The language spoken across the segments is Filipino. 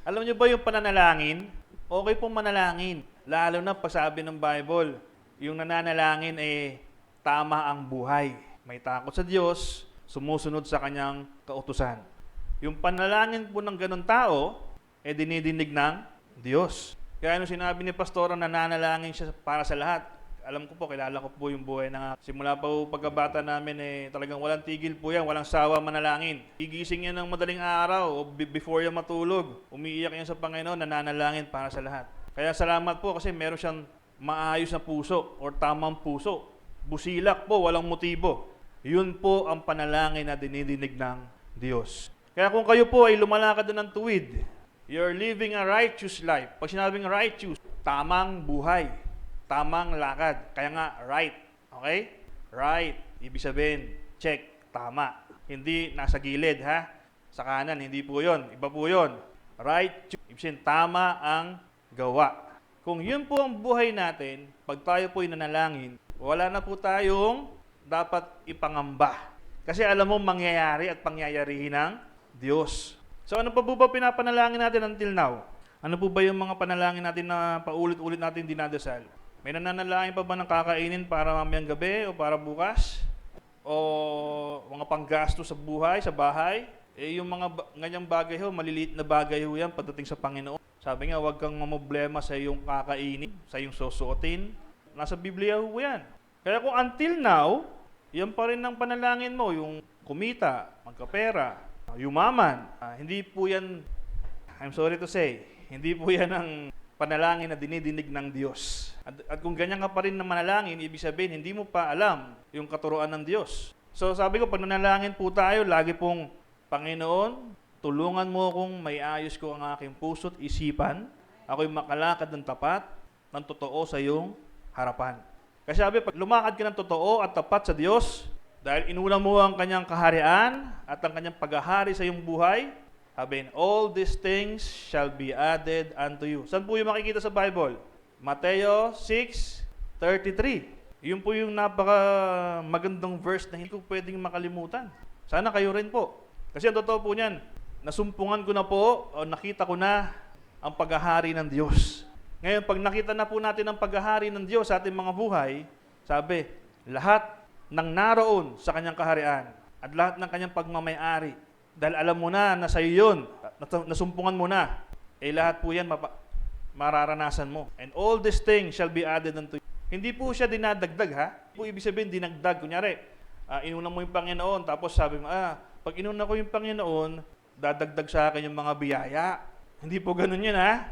Alam niyo ba yung pananalangin? Okay pong manalangin. Lalo na pasabi ng Bible, yung nananalangin tama ang buhay. May takot sa Diyos, sumusunod sa kanyang kautusan. Yung panalangin po ng ganun tao, dinidinig ng Diyos. Kaya nung sinabi ni Pastora na nananalangin siya para sa lahat, alam ko po, kilala ko po yung buhay na simula pa po pagkabata namin talagang walang tigil po yan, walang sawa manalangin. Gigising yan ng madaling araw o before yan matulog. Umiiyak yan sa Panginoon, nananalangin para sa lahat. Kaya salamat po kasi meron siyang maayos na puso or tamang puso. Busilak po, walang motibo. Yun po ang panalangin na dinidinig ng Diyos. Kaya kung kayo po ay lumalakad na ng tuwid, you're living a righteous life. Pag sinabing righteous, tamang buhay. Tamang lakad. Kaya nga, right. Okay? Right. Ibig sabihin, check. Tama. Hindi nasa gilid, ha? Sa kanan, hindi po yun. Iba po yun. Right. Ibig sabihin, tama ang gawa. Kung yun po ang buhay natin, pag tayo po'y nanalangin, wala na po tayong dapat ipangamba. Kasi alam mo, mangyayari at pangyayarihin ng Diyos. So ano pa po ba pinapanalangin natin until now? Ano po ba yung mga panalangin natin na paulit-ulit natin dinadasal? May nananalangin pa ba ng kakainin para mamayang gabi o para bukas? O mga panggasto sa buhay, sa bahay? Yung mga ganyang bagay ho, maliliit na bagay ho yan pagdating sa Panginoon. Sabi nga, huwag kang mamblema sa iyong kakainin, sa iyong susuotin. Nasa Biblia ho yan. Kaya kung until now, yan pa rin ang panalangin mo, yung kumita, magkapera, yumaman. Hindi po yan, I'm sorry to say, hindi po yan ang panalangin na dinidinig ng Diyos. At kung ganyan ka pa rin na manalangin, ibig sabihin, hindi mo pa alam yung katuruan ng Diyos. So sabi ko, pag nanalangin po tayo, lagi pong, Panginoon, tulungan mo akong may ayos ko ang aking puso't isipan, ako'y makalakad ng tapat, ng totoo sa iyong harapan. Kasi sabi, pag lumakad ka ng totoo at tapat sa Diyos, dahil inuna mo ang kanyang kaharian at ang kanyang paghahari sa iyong buhay, sabi, all these things shall be added unto you. Saan po yung makikita sa Bible? Mateo 6:33. Yun po yung napaka magandang verse na hindi ko pwedeng makalimutan. Sana kayo rin po. Kasi ang totoo po niyan, nasumpungan ko na po, o nakita ko na ang paghahari ng Diyos. Ngayon, pag nakita na po natin ang paghahari ng Diyos sa ating mga buhay, sabi, lahat ng naroon sa kanyang kaharian at lahat ng kanyang pagmamayari, dahil alam mo na sa iyo yun, nasumpungan mo na, lahat po yan mararanasan mo. And all these things shall be added unto you. Hindi po siya dinadagdag, ha? Hindi po ibig sabihin dinagdag. Kunyari, inuna mo yung Panginoon, tapos sabi mo, pag inuna ko yung Panginoon, dadagdag sa akin yung mga biyaya. Hindi po ganun yun, ha?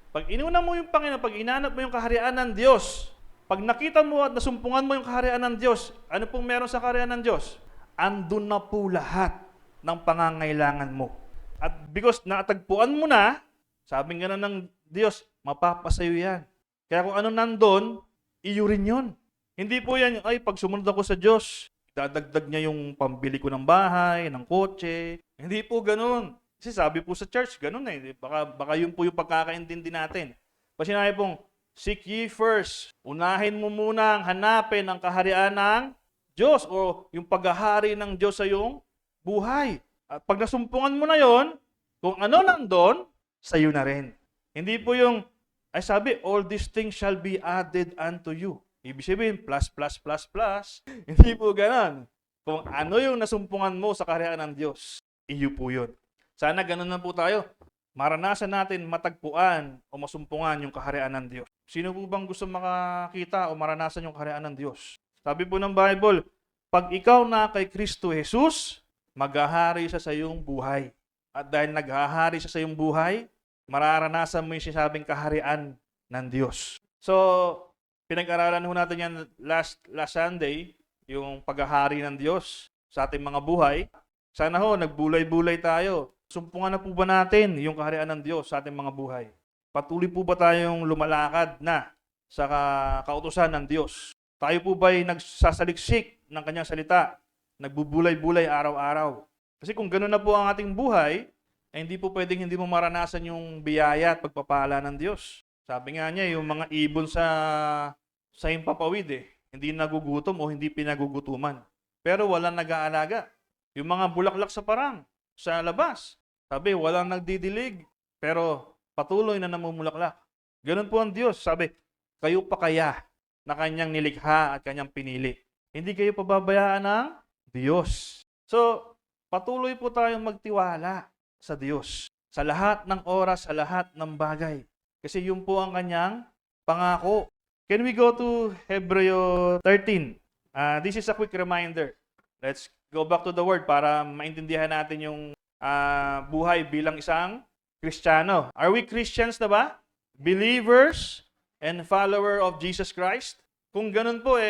Pag inuna mo yung Panginoon, pag inanap mo yung kaharian ng Diyos, pag nakita mo at nasumpungan mo yung kaharian ng Diyos, ano pong meron sa kaharian ng Diyos? Andun na po lahat ng pangangailangan mo. At because natagpuan mo na, sabi nga na ng Diyos, mapapasayo yan. Kaya kung ano nandun, iyo rin yun. Hindi po yan, pag sumunod ako sa Diyos, dadagdag niya yung pambili ko ng bahay, ng kotse. Hindi po ganun. Kasi sabi po sa church, ganun eh. Baka yun po yung pagkakaintindi natin. Kasi sinabi pong, seek ye first. Unahin mo munang hanapin ang kaharian ng Diyos o yung paghahari ng Diyos sa iyong buhay. At pag nasumpungan mo na yon, kung ano nandun, sa iyo na rin. Hindi po yung, sabi, all these things shall be added unto you. Ibig sabihin, plus, plus, plus, plus. Hindi po ganon. Kung ano yung nasumpungan mo sa kaharian ng Diyos, iyo po yun. Sana ganon na po tayo. Maranasan natin matagpuan o masumpungan yung kaharian ng Diyos. Sino po bang gusto makakita o maranasan yung kaharian ng Diyos? Sabi po ng Bible, pag ikaw na kay Kristo Jesus, maghahari siya sa iyong buhay. At dahil naghahari siya sa iyong buhay, mararanasan mo yung sinasabing kaharian ng Diyos. So, pinag-aralan ho natin yan last Sunday, yung paghahari ng Diyos sa ating mga buhay. Sana ho, nagbulay-bulay tayo. Sumpungan na po ba natin yung kaharian ng Diyos sa ating mga buhay? Patuloy po ba tayong lumalakad na sa kautusan ng Diyos? Tayo po ba'y nagsasaliksik ng kanyang salita? Nagbubulay-bulay araw-araw? Kasi kung gano'n na po ang ating buhay, hindi po pwedeng hindi mo maranasan yung biyaya at pagpapala ng Diyos. Sabi nga niya, yung mga ibon sa himpapawid, hindi nagugutom o hindi pinagugutuman. Pero walang nag-aalaga. Yung mga bulaklak sa parang, sa labas, sabi, walang nagdidilig. pero patuloy na namumulaklak. Ganun po ang Diyos. Sabi, kayo pa kaya na kanyang nilikha at kanyang pinili. Hindi kayo pababayaan ng Diyos. So, patuloy po tayong magtiwala sa Diyos. Sa lahat ng oras, sa lahat ng bagay. Kasi yun po ang kanyang pangako. Can we go to Hebreo 13? This is a quick reminder. Let's go back to the word para maintindihan natin yung buhay bilang isang Kristiyano. Are we Christians na ba? Believers and follower of Jesus Christ? Kung ganun po,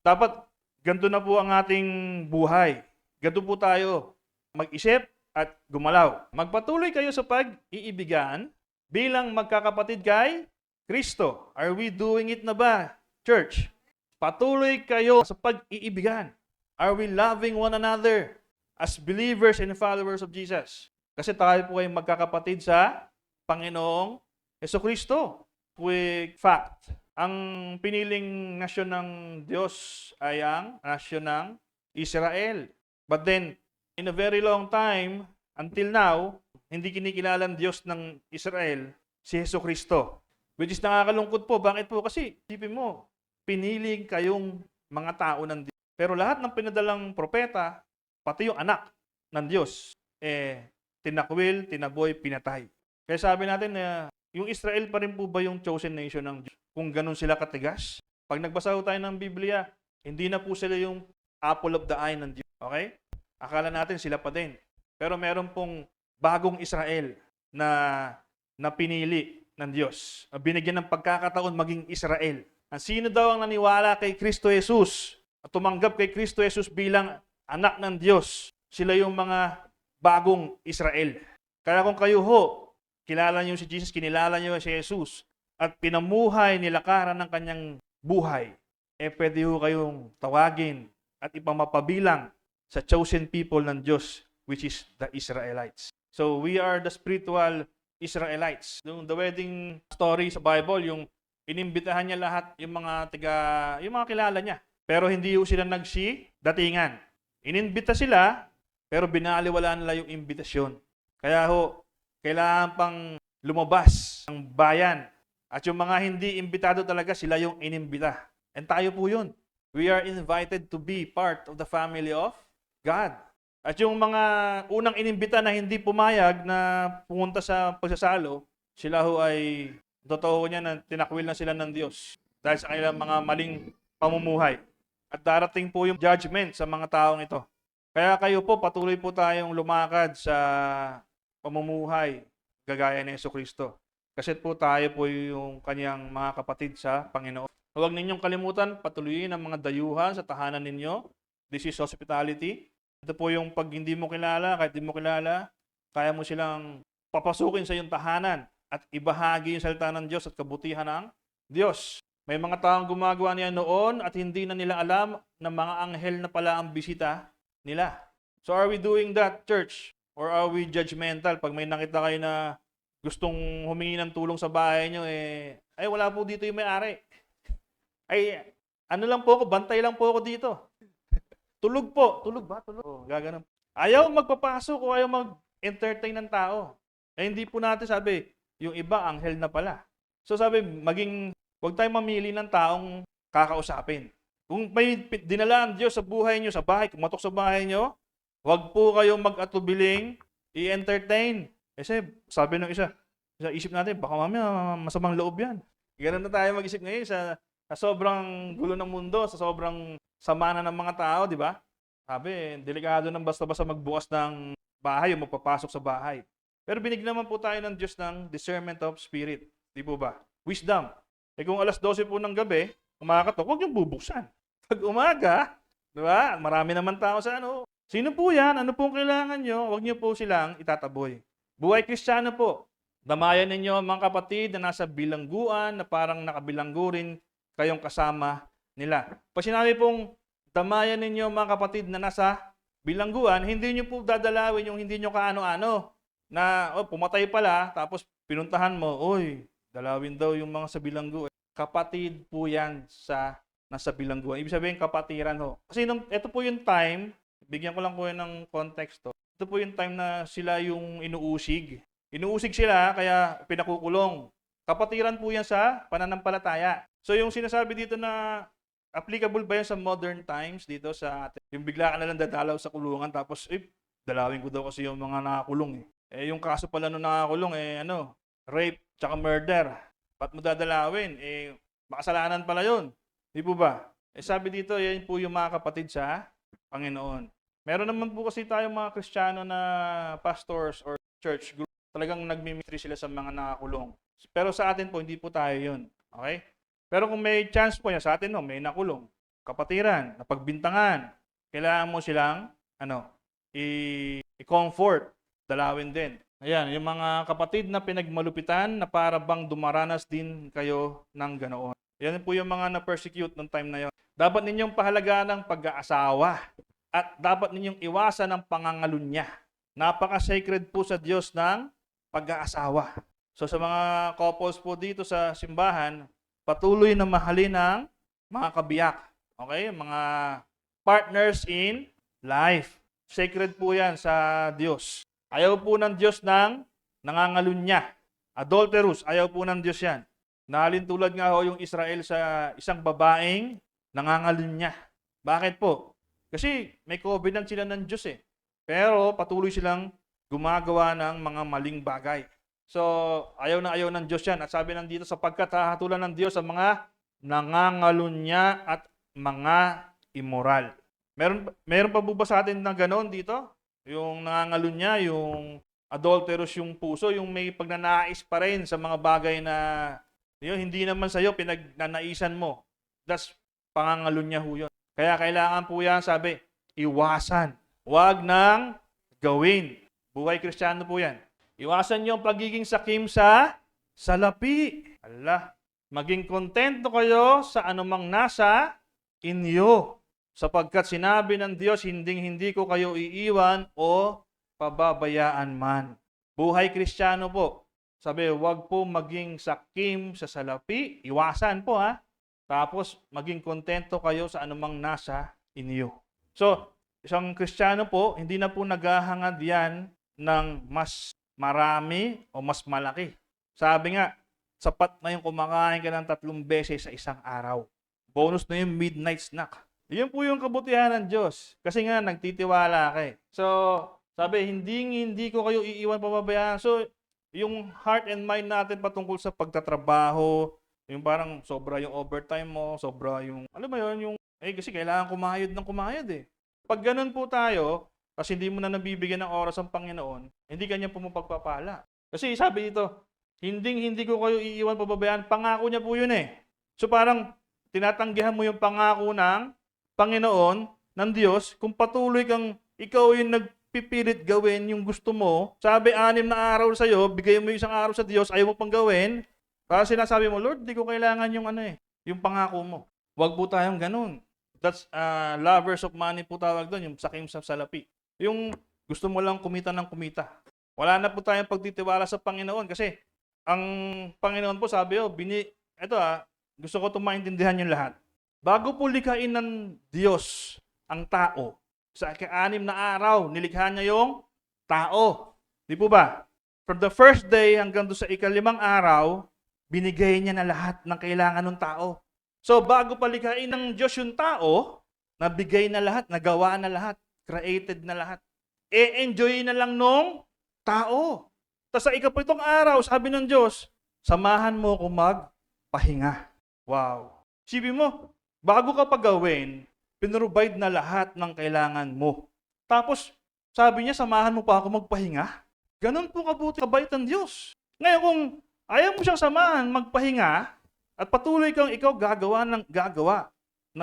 dapat ganito na po ang ating buhay. Ganito po tayo mag-isip at gumalaw. Magpatuloy kayo sa pag-iibigan bilang magkakapatid kay Kristo. Are we doing it na ba, church? Patuloy kayo sa pag-iibigan. Are we loving one another as believers and followers of Jesus? Kasi tayo po ay magkakapatid sa Panginoong Jesucristo. Quick fact, ang piniling nasyon ng Diyos ay ang nasyon ng Israel. But then, in a very long time, until now, hindi kinikilala ng Diyos ng Israel si Jesucristo. Which is nakakalungkot po. Bakit po? Kasi, isipin mo, piniling kayong mga tao ng Diyos. Pero lahat ng pinadalang propeta, pati yung anak ng Diyos, tinakwil, tinaboy, pinatay. Kaya sabi natin na yung Israel pa rin po ba yung chosen nation ng Diyos? Kung ganun sila katigas? Pag nagbasa tayo ng Biblia, hindi na po sila yung apple of the eye ng Diyos. Okay? Akala natin sila pa din. Pero meron pong bagong Israel na pinili ng Diyos. Binigyan ng pagkakataon maging Israel. Ang sino daw ang naniwala kay Kristo Jesus at tumanggap kay Kristo Jesus bilang anak ng Diyos? Sila yung mga bagong Israel. Kaya kung kayo ho, kilala niyo si Jesus, kinilala niyo si Jesus, at pinamuhay, nilakaran ng kanyang buhay, pwede ho kayong tawagin at ipamapabilang sa chosen people ng Diyos, which is the Israelites. So, we are the spiritual Israelites. The wedding story sa Bible, yung inimbitahan niya lahat yung mga kilala niya. Pero hindi ho sila datingan. Inimbita sila, pero binaliwala nila yung imbitasyon. Kaya ho, kailangan pang lumabas ang bayan. At yung mga hindi imbitado talaga, sila yung inimbita. And tayo po yun. We are invited to be part of the family of God. At yung mga unang inimbita na hindi pumayag na pumunta sa pagsasalo, sila ho ay, totoo niya na tinakwil na sila ng Diyos dahil sa kanilang mga maling pamumuhay. At darating po yung judgment sa mga taong ito. Kaya kayo po, patuloy po tayong lumakad sa pamumuhay gagaya ni Jesucristo. Kasi po tayo po yung kanyang mga kapatid sa Panginoon. Huwag ninyong kalimutan, patuloyin ang mga dayuhan sa tahanan ninyo. This is hospitality. Ito po yung pag hindi mo kilala, kahit hindi mo kilala, kaya mo silang papasukin sa iyong tahanan at ibahagi yung salita ng Diyos at kabutihan ng Diyos. May mga taong gumagawa niya noon at hindi na nila alam na mga anghel na pala ang bisita nila. So are we doing that, church? Or are we judgmental? Pag may nakita kayo na gustong humingi ng tulong sa bahay nyo, ay wala po dito yung may-ari. Ay, ano lang po ako, bantay lang po ako dito. Tulog po. Tulog ba? Tulog. Oh, gaganon. Ayaw magpapasok o ayaw mag-entertain ng tao. Hindi po natin sabi, yung iba, anghel na pala. So sabi, huwag tayong mamili ng taong kakausapin. Kung may dinala ang Diyos sa buhay nyo, sa bahay, kumatok sa bahay nyo, huwag po kayong mag-atubiling, i-entertain. Kasi sabi ng isa, isip natin, baka mamaya masamang loob yan. Ganun na tayo mag-isip ngayon sa sobrang gulo ng mundo, sa sobrang sama na ng mga tao, di ba? Sabi, delikado nang basta-basta magbukas ng bahay o magpapasok sa bahay. Pero binigyan naman po tayo ng Diyos ng discernment of spirit. Di po ba? Wisdom. Kung alas 12 po ng gabi, kumakatok, huwag yung bubuksan. Pag umaga, di ba? Marami naman tao sa Sino po yan? Ano pong kailangan nyo? Huwag nyo po silang itataboy. Buhay Kristiyano po. Damayan ninyo mga kapatid na nasa bilangguan, na parang nakabilanggo rin kayong kasama nila. Pag sinabi pong damayan ninyo mga kapatid na nasa bilangguan, hindi nyo po dadalawin yung hindi nyo kaano-ano. Na pumatay pala, tapos pinuntahan mo, dalawin daw yung mga sa bilanggo. Kapatid po yan sa nasa bilangguan. Ibig sabihin, kapatiran ho. Kasi ito po yung time, bigyan ko lang po yan ng konteksto. Ito po yung time na sila yung inuusig Inuusig sila, kaya pinakukulong. Kapatiran po yan sa pananampalataya. So yung sinasabi dito na applicable ba yan sa modern times dito sa atin? Yung bigla ka na lang dadalaw sa kulungan tapos, dalawin ko daw kasi yung mga nakakulong eh. Yung kaso pala nung nakakulong, rape tsaka murder. Ba't mo dadalawin? Makasalanan pala yun. Di po ba? Sabi dito, yan po yung mga kapatid sa Panginoon. Meron naman po kasi tayong mga Kristiyano na pastors or church group. Talagang nagmi-ministry sila sa mga nakakulong. Pero sa atin po, hindi po tayo yun. Okay? Pero kung may chance po yan, sa atin no, may nakulong. Kapatiran, napagbintangan. Kailangan mo silang, i-comfort. Dalawin din. Ayan, yung mga kapatid na pinagmalupitan na para bang dumaranas din kayo ng ganoon. Yan po yung mga na-persecute noong time na yon. Dapat ninyong pahalagaan ng pag-aasawa at dapat ninyong iwasan ang pangangalunya. Napaka-sacred po sa Diyos ng pag-aasawa. So sa mga couples po dito sa simbahan, patuloy na mahalin ang mga kabiyak. Okay? Mga partners in life. Sacred po yan sa Diyos. Ayaw po ng Diyos ng nangangalunya. Adulterous, ayaw po ng Diyos yan. Nahalin tulad nga ho yung Israel sa isang babaeng nangangalunya. Bakit po? Kasi may covenant sila ng Diyos eh. Pero patuloy silang gumagawa ng mga maling bagay. So, ayaw na ayaw ng Diyos yan. At sabi nang dito, sapagkat hahatulan ng Diyos ang mga nangangalunya at mga immoral. Meron pa po ba sa atin na ganoon dito? Yung nangangalunya, yung adulterous yung puso, yung may pagnanais pa rin sa mga bagay na yun, hindi naman sa'yo pinagnanaisan mo. That's pangangalunya ho yun. Kaya kailangan po yan, sabi, iwasan. Huwag nang gawin. Buhay Kristiyano po yan. Iwasan yung pagiging sakim sa salapi. Maging kontento kayo sa anumang nasa inyo. Sapagkat sinabi ng Diyos, hindi ko kayo iiwan o pababayaan man. Buhay Kristiyano po. Sabi, huwag po maging sakim sa salapi. Iwasan po ha. Tapos, maging kontento kayo sa anumang nasa inyo. So, isang Kristiyano po, hindi na po naghahangad yan ng mas marami o mas malaki. Sabi nga, sapat na yung kumakain ka ng 3 beses sa isang araw. Bonus na yung midnight snack. Yun po yung kabutihan ng Diyos. Kasi nga, nagtitiwala ka eh. So, sabi, hindi ko kayo iiwan pababayaan. So, yung heart and mind natin patungkol sa pagtatrabaho, yung parang sobra yung overtime mo, sobra yung, alam mo yun, yung, kasi kailangan kumayod eh. Pag ganun po tayo, kasi hindi mo na nabibigyan ng oras ang Panginoon, hindi kanya po mapagpapala. Kasi sabi dito, hindi ko kayo iiwan pababayaan, pangako niya po yun eh. So parang, tinatanggihan mo yung pangako ng Panginoon, ng Diyos, kung patuloy kang ikaw yung nagpipilit gawin yung gusto mo, sabi 6 na araw sa'yo, bigay mo yung 1 araw sa Diyos, ayaw mo pang gawin, para sinasabi mo, Lord, di ko kailangan yung yung pangako mo. Huwag po tayong ganun. That's lovers of money po tawag doon, yung sakim sa salapi. Yung gusto mo lang kumita ng kumita. Wala na po tayong pagtitiwala sa Panginoon kasi ang Panginoon po sabi, gusto ko itong maintindihan yung lahat. Bago po likhain ng Diyos ang tao, sa 6 na araw, nilikha niya yung tao. Di po ba? From the first day hanggang doon sa 5 araw, binigay niya na lahat ng kailangan ng tao. So, bago palikhain ng Diyos yung tao, nabigay na lahat, nagawa na lahat, created na lahat. Enjoy na lang nung tao. Tapos sa 7 araw, sabi ng Diyos, samahan mo ko magpahinga. Wow. Sabi mo, bago ka pagawin, pinrovide na lahat ng kailangan mo. Tapos, sabi niya, samahan mo pa ako magpahinga. Ganon po kabuti kabait ng Diyos. Ngayon, kung ayaw mo siyang samahan, magpahinga, at patuloy kang ikaw gagawa ng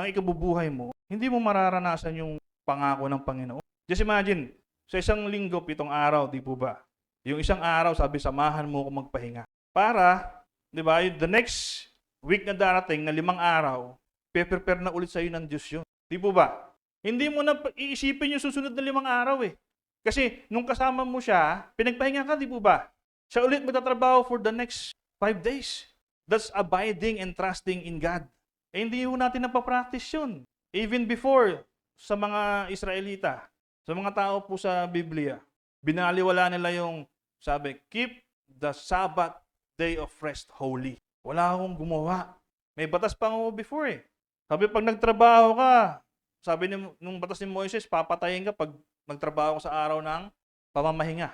ikabubuhay mo, hindi mo mararanasan yung pangako ng Panginoon. Just imagine, sa 1 linggo, 7 araw, di po ba? Yung 1 araw, sabi, samahan mo ko magpahinga. Para, di ba, the next week na darating na 5 araw, pe-prepare na ulit sa'yo ng Diyos yun. Di po ba? Hindi mo na iisipin yung susunod na 5 araw eh. Kasi nung kasama mo siya, pinagpahinga ka, di po ba? Siya ulit magtatrabaho for the next 5 days. That's abiding and trusting in God. Hindi ho natin napapractice yun. Even before, sa mga Israelita, sa mga tao po sa Biblia, binaliwala nila yung Sabi, keep the Sabbath day of rest holy. Wala akong gumawa. May batas pa ako before eh. Sabi, pag nagtrabaho ka, sabi nung batas ni Moises, papatayin ka pag nagtrabaho ka sa araw ng pamamahinga.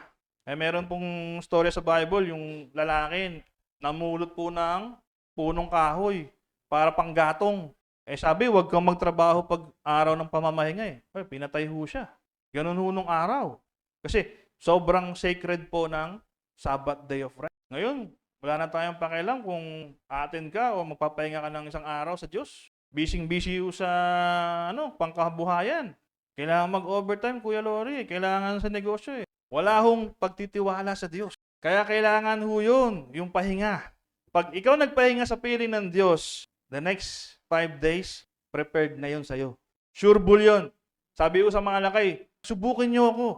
Eh, meron pong storya sa Bible, yung lalaki, namulot po ng punong kahoy para panggatong. Eh, sabi, huwag kang magtrabaho pag araw ng pamamahinga eh. Eh, pinatay ho siya. Ganun ho nung araw. Kasi sobrang sacred po ng Sabbath day of rest. Ngayon, wala na tayong pakialam kung attend ka o magpapahinga ka ng isang araw sa Diyos. Busy-busy sa pangkabuhayan. Kailangan mag-overtime, Kuya Lori. Kailangan sa negosyo eh. Wala hong pagtitiwala sa Diyos. Kaya kailangan ho yun, yung pahinga. Pag ikaw nagpahinga sa piling ng Diyos, the next 5 days, prepared na yun sa'yo. Sure bull yun. Sabi ko sa mga lakay, subukin niyo ako.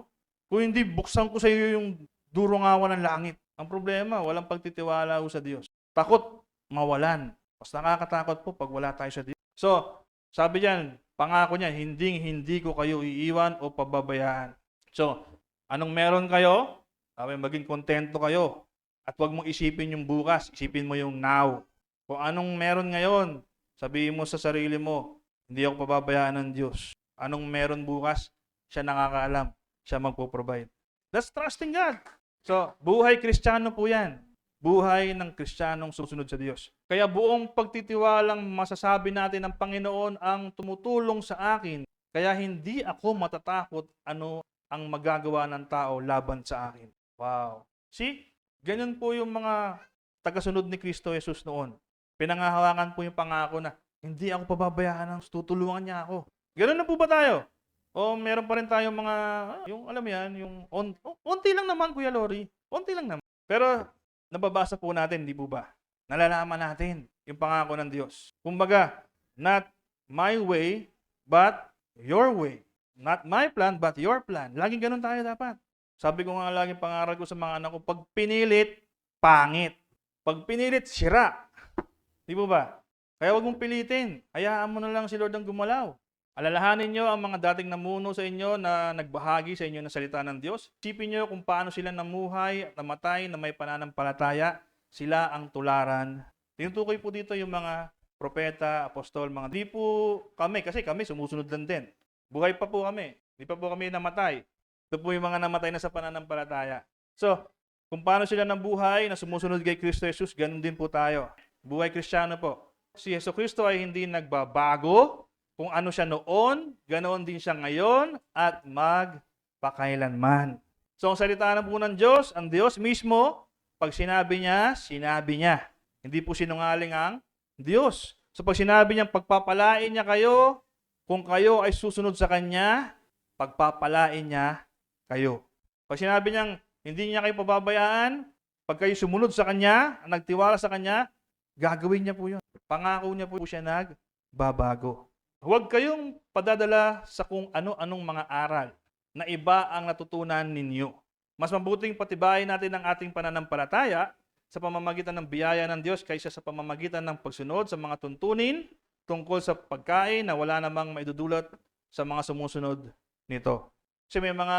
Kung hindi, buksan ko sa iyo yung durungawan ng langit. Ang problema, walang pagtitiwala ho sa Diyos. Takot mawalan. Mas nakakatakot po pag wala tayo sa Diyos. So, sabi diyan, pangako niya, hindi ko kayo iiwan o pababayaan. So, anong meron kayo? Sabi, maging kontento kayo. At huwag mong isipin yung bukas, isipin mo yung now. Kung anong meron ngayon, sabihin mo sa sarili mo, hindi ako pababayaan ng Diyos. Anong meron bukas, siya nakakaalam. Siya magpo-provide. That's trusting God. So, buhay Kristiyano po yan. Buhay ng Kristiyanong susunod sa Diyos. Kaya buong pagtitiwalang masasabi natin ng Panginoon ang tumutulong sa akin. Kaya hindi ako matatakot ano ang magagawa ng tao laban sa akin. Wow. See? Ganyan po yung mga tagasunod ni Kristo Jesus noon. Pinangahawakan po yung pangako na hindi ako pababayaan ng tutulungan niya ako. Ganun na po ba tayo? O meron pa rin tayong mga, yung alam yan, yung onti lang naman, Kuya Lori. Onti lang naman. Pero nababasa po natin, di po ba? Nalalaman natin yung pangako ng Diyos. Kumbaga, not my way, but your way. Not my plan, but your plan. Laging ganun tayo dapat. Sabi ko nga laging pangaral ko sa mga anak ko, pag pinilit, pangit. Pag pinilit, sira. Di po ba? Kaya huwag mong pilitin. Hayaan mo na lang si Lord ang gumalaw. Alalahanin nyo ang mga dating namuno sa inyo na nagbahagi sa inyo ng salita ng Diyos. Isipin nyo kung paano sila namuhay at namatay na may pananampalataya. Sila ang tularan. Tinutukoy po dito yung mga propeta, apostol, mga di po kami, kasi kami sumusunod lang din. Buhay pa po kami. Di pa po kami namatay. Ito po yung mga namatay na sa pananampalataya. So, kung paano sila nabuhay na sumusunod kay Kristo Jesus, ganun din po tayo. Buhay Kristiyano po. Si Yesu Kristo ay hindi nagbabago. Kung ano siya noon, ganoon din siya ngayon at magpakailanman. So, ang salita na po ng Diyos, ang Diyos mismo, pag sinabi niya, sinabi niya. Hindi po sinungaling ang Diyos. So, pag sinabi niya, pagpapalain niya kayo, kung kayo ay susunod sa Kanya, pagpapalain niya kayo. Pag sinabi niyang, hindi niya kayo pababayaan, pag kayo sumunod sa Kanya, nagtiwala sa Kanya, gagawin niya po yun. Pangako niya po siya nagbabago. Huwag kayong padadala sa kung ano-anong mga aral na iba ang natutunan ninyo. Mas mabuting patibayin natin ang ating pananampalataya sa pamamagitan ng biyaya ng Diyos kaysa sa pamamagitan ng pagsunod sa mga tuntunin tungkol sa pagkain na wala namang maidudulot sa mga sumusunod nito. Kasi may mga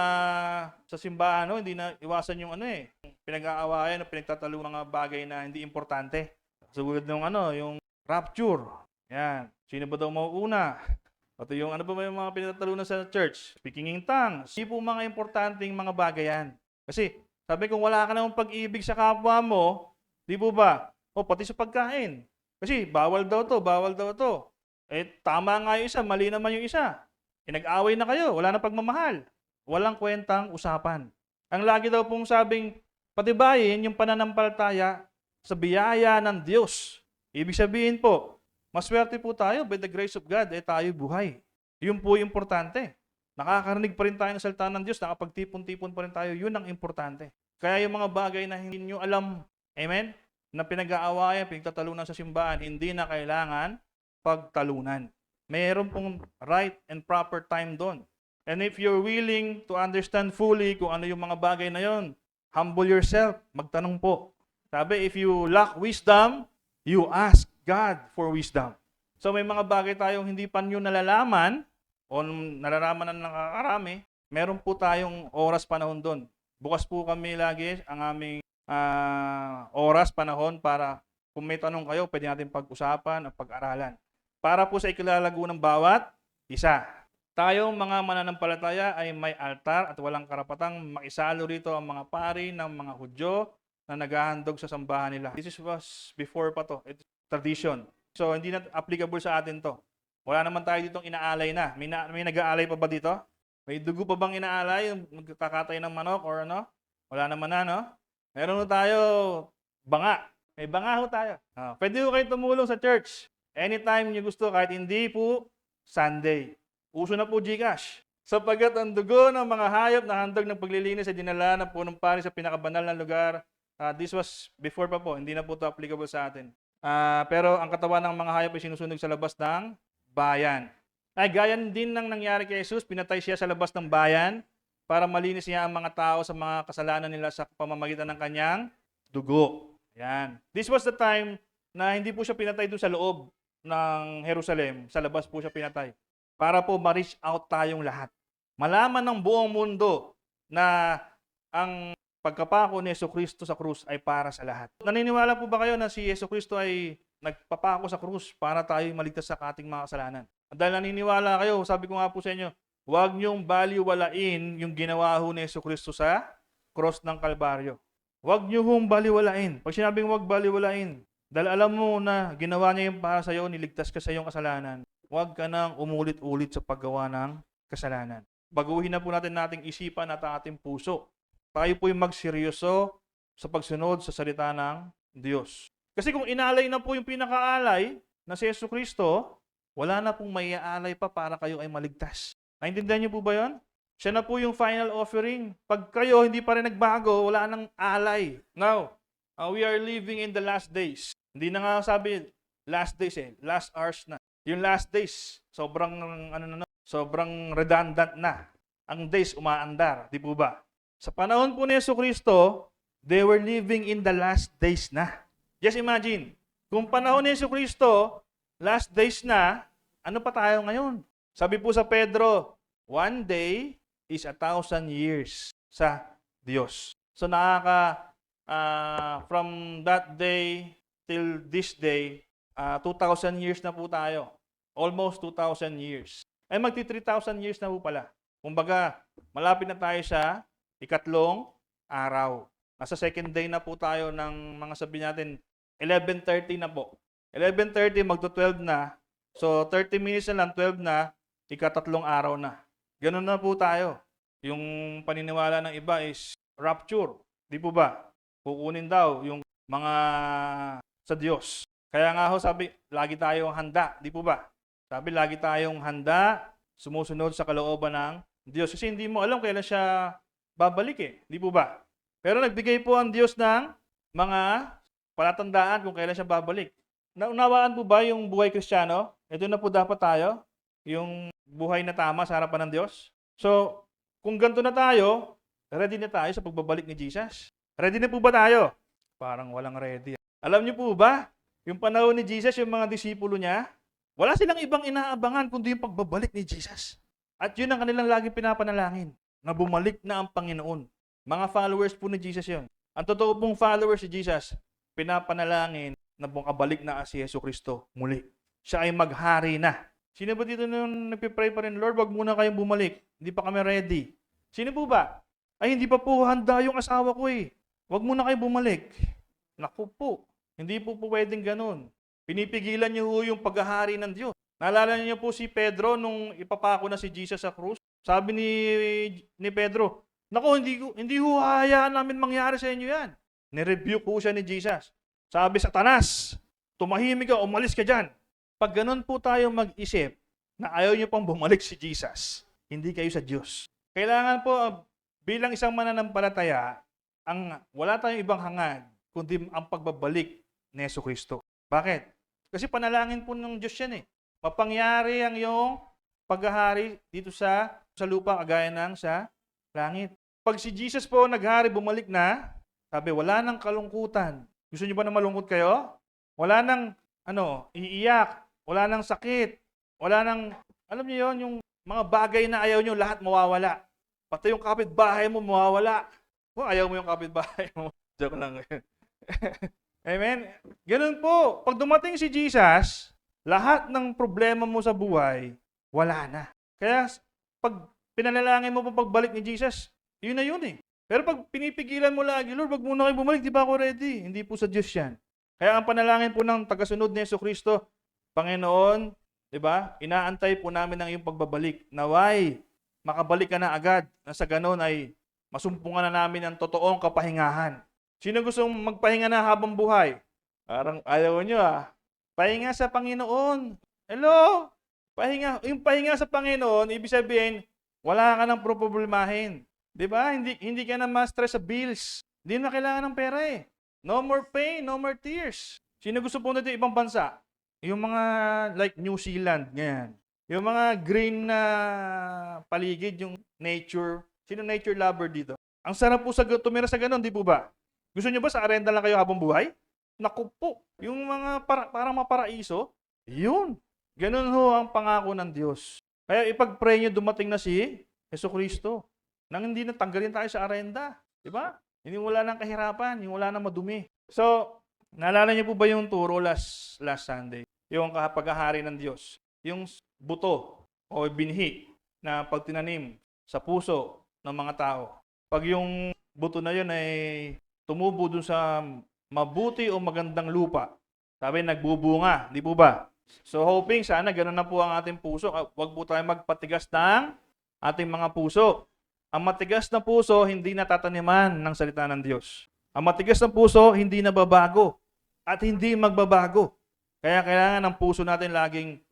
sa simbahan, hindi na iwasan yung pinag-aawayan o pinagtatalo mga bagay na hindi importante. Sugod ng yung rapture. Yan. Sino ba daw mauuna? At yung ba yung mga pinagtatalunan sa church? Speaking in tongues. Hindi po mga importanteng mga bagay yan. Kasi, sabi kung wala ka namang pag-ibig sa kapwa mo, di po ba? O, pati sa pagkain. Kasi, bawal daw to. Eh, tama nga yung isa, mali naman yung isa. Eh, nag-away na kayo, wala na pagmamahal. Walang kwentang usapan. Ang lagi daw pong sabing, patibayin yung pananampalataya sa biyaya ng Diyos. Ibig sabihin po, maswerte po tayo, by the grace of God, tayo buhay. Yun po yung importante. Nakakarinig pa rin tayo ng salita ng Diyos, nakapagtipon-tipon pa rin tayo, yun ang importante. Kaya yung mga bagay na hindi nyo alam, amen, na pinag-aawayan, pinagtatalunan sa simbahan, hindi na kailangan pagtalunan. Mayroon pong right and proper time doon. And if you're willing to understand fully kung ano yung mga bagay na yon, humble yourself, magtanong po. Sabi, if you lack wisdom, you ask God for wisdom. So may mga bagay tayong hindi pa nyo nalalaman o nalalaman na nakakarami, meron po tayong oras panahon doon Bukas po kami lagi ang aming oras, panahon para kung may tanong kayo, pwede natin pag-usapan at pag-aralan. Para po sa ikilalago ng bawat isa. Tayong mga mananampalataya ay may altar at walang karapatang makisalo rito ang mga pari ng mga Hudyo na naghahandog sa sambahan nila. This was before pa to. It's tradition. So, hindi na applicable sa atin to. Wala naman tayo ditong inaalay na. May nag-aalay pa ba dito? May dugo pa bang inaalay? Yung magkakatay ng manok or ano? Wala naman na, no? Meron na tayo banga. May banga ho tayo. Pwede ho kayo tumulong sa church. Anytime nyo gusto, kahit hindi po Sunday. Uso na po GCash. Sapagkat ang dugo ng mga hayop na handog ng paglilinis ay dinala ng punong pari sa pinakabanal na lugar. This was before pa po. Hindi na po ito applicable sa atin. Pero ang katawan ng mga hayop ay sinusunog sa labas ng bayan. Ay gaya din ng nangyari kay Jesus, pinatay siya sa labas ng bayan para malinis niya ang mga tao sa mga kasalanan nila sa pamamagitan ng kanyang dugo. Yan. This was the time na hindi po siya pinatay doon sa loob ng Jerusalem. Sa labas po siya pinatay. Para po ma-reach out tayong lahat. Malaman ng buong mundo na ang pagkapako ni Jesucristo sa krus ay para sa lahat. Naniniwala po ba kayo na si Jesucristo ay nagpapako sa krus para tayo maligtas sa ating mga kasalanan? At dahil naniniwala kayo, sabi ko nga po sa inyo, huwag niyong baliwalain yung ginawa ho ni Jesucristo sa cross ng Kalbaryo. Huwag niyo hong baliwalain. Pag sinabing huwag baliwalain, dahil alam mo na ginawa niya yung para sa iyo, niligtas ka sa iyong kasalanan, huwag ka nang umulit-ulit sa paggawa ng kasalanan. Baguhin na po nating isipan at ating puso. Tayo po yung magseryoso sa pagsunod sa salita ng Diyos. Kasi kung inalay na po yung pinakaalay na si Jesucristo, wala na pong may aalay pa para kayo ay maligtas. Naintindihan niyo po ba yun? Siya na po yung final offering. Pag kayo hindi pa rin nagbago, wala nang alay. Now, we are living in the last days. Hindi na nga sabi last days last hours na. Yung last days, sobrang redundant na. Ang days umaandar, di po ba? Sa panahon po ni Jesucristo, they were living in the last days na. Just imagine, kung panahon ni Jesucristo, last days na, ano pa tayo ngayon? Sabi po sa Pedro, one day is 1,000 years sa Diyos. So from that day till this day, 2,000 years na po tayo. Almost 2,000 years. Ay magti 3,000 years na po pala. Kumbaga, malapit na tayo sa ikatlong araw. Nasa second day na po tayo ng mga sabi natin, 11:30 na po. 11:30 magto-12 na. So 30 minutes na lang, 12 na, ikatatlong araw na. Ganun na po tayo. Yung paniniwala ng iba is rapture. Di po ba? Kukunin daw yung mga sa Diyos. Kaya nga ho sabi, lagi tayong handa. Di po ba? Sabi, lagi tayong handa, sumusunod sa kalooban ng Diyos. Kasi hindi mo alam kailan siya babalik Di po ba? Pero nagbigay po ang Diyos ng mga palatandaan kung kailan siya babalik. Naunawaan po ba yung buhay Kristiyano? Ito na po dapat tayo, yung buhay na tama sa harapan ng Diyos. So, kung ganito na tayo, ready na tayo sa pagbabalik ni Jesus. Ready na po ba tayo? Parang walang ready. Alam niyo po ba, yung panahon ni Jesus, yung mga disipulo niya, wala silang ibang inaabangan kundi yung pagbabalik ni Jesus. At yun ang kanilang laging pinapanalangin, na bumalik na ang Panginoon. Mga followers po ni Jesus yun. Ang totoo pong followers ni Jesus, pinapanalangin na bumabalik na si Jesucristo muli. Siya ay maghari na. Sino ba dito nung nagpipray pa rin, Lord, wag muna kayong bumalik. Hindi pa kami ready. Sino po ba? Ay, hindi pa po handa yung asawa ko Wag muna kayong bumalik. Naku po, hindi po pwedeng ganun. Pinipigilan niyo yung paghahari ng Diyos. Naalala niyo po si Pedro nung ipapako na si Jesus sa krus? Sabi ni Pedro, naku, hindi ho hahayaan namin mangyari sa inyo yan. Nirebuke po siya ni Jesus. Sabi, Satanas, tumahimik ka, umalis ka dyan. Pag ganun po tayo mag-isip na ayaw niyo pang bumalik si Jesus, hindi kayo sa Diyos. Kailangan po, bilang isang mananampalataya, wala tayong ibang hangad, kundi ang pagbabalik ni Jesucristo. Bakit? Kasi panalangin po ng Diyos yan Mapangyari ang iyong paghahari dito sa lupa, kagaya ng sa langit. Pag si Jesus po naghari, bumalik na, sabi, wala nang kalungkutan. Gusto niyo ba na malungkot kayo? Wala nang, iiyak. Wala nang sakit. Wala nang, alam niyo yon, yung mga bagay na ayaw niyo, lahat mawawala. Pati yung kapitbahay mo mawawala. Kung ayaw mo yung kapitbahay mo. Joke lang. Amen? Ganun po. Pag dumating si Jesus, lahat ng problema mo sa buhay, wala na. Kaya pag pinanalangin mo pa pagbalik ni Jesus, yun na yun eh. Pero pag pinipigilan mo lagi, Lord, wag muna kayo bumalik, di ba ako ready? Hindi po sa Diyos yan. Kaya ang panalangin po ng tagasunod ni Jesucristo, Panginoon, di ba, inaantay po namin ang iyong pagbabalik. Naway, makabalik ka na agad. Na sa ganon ay masumpungan na namin ang totoong kapahingahan. Sino gustong magpahinga na habang buhay? Parang ayaw nyo ah. Pahinga sa Panginoon. Hello? Pahinga. Yung pahinga sa Panginoon, ibig sabihin, wala ka nang problemahin. Di ba? Hindi ka na ma-stress sa bills. Hindi na kailangan ng pera eh. No more pain, no more tears. Sino gusto po natin ibang bansa? Yung mga like New Zealand, ganyan. Yung mga green na paligid, yung nature. Sino nature lover dito? Ang sarap po tumira sa ganun, di po ba? Gusto nyo ba sa arenda lang kayo habang buhay? Naku po, yung mga parang maparaiso, yun. Ganun ho ang pangako ng Diyos. Kaya ipag-pray nyo dumating na si Jesucristo. Nang hindi na tanggalin tayo sa arenda. Di ba? Hindi wala nang kahirapan, yung wala nang madumi. So, naalala niyo po ba yung turo last Sunday? Yung paghahari ng Diyos. Yung buto o binhi na pagtinanim sa puso ng mga tao. Pag yung buto na yun ay tumubo dun sa mabuti o magandang lupa, sabi nagbubunga, di po ba? So hoping sana ganun na po ang ating puso. Huwag po tayo magpatigas ng ating mga puso. Ang matigas na puso, hindi natataniman ng salita ng Diyos. Ang matigas na puso, hindi nababago at hindi magbabago. Kaya kailangan ng puso natin laging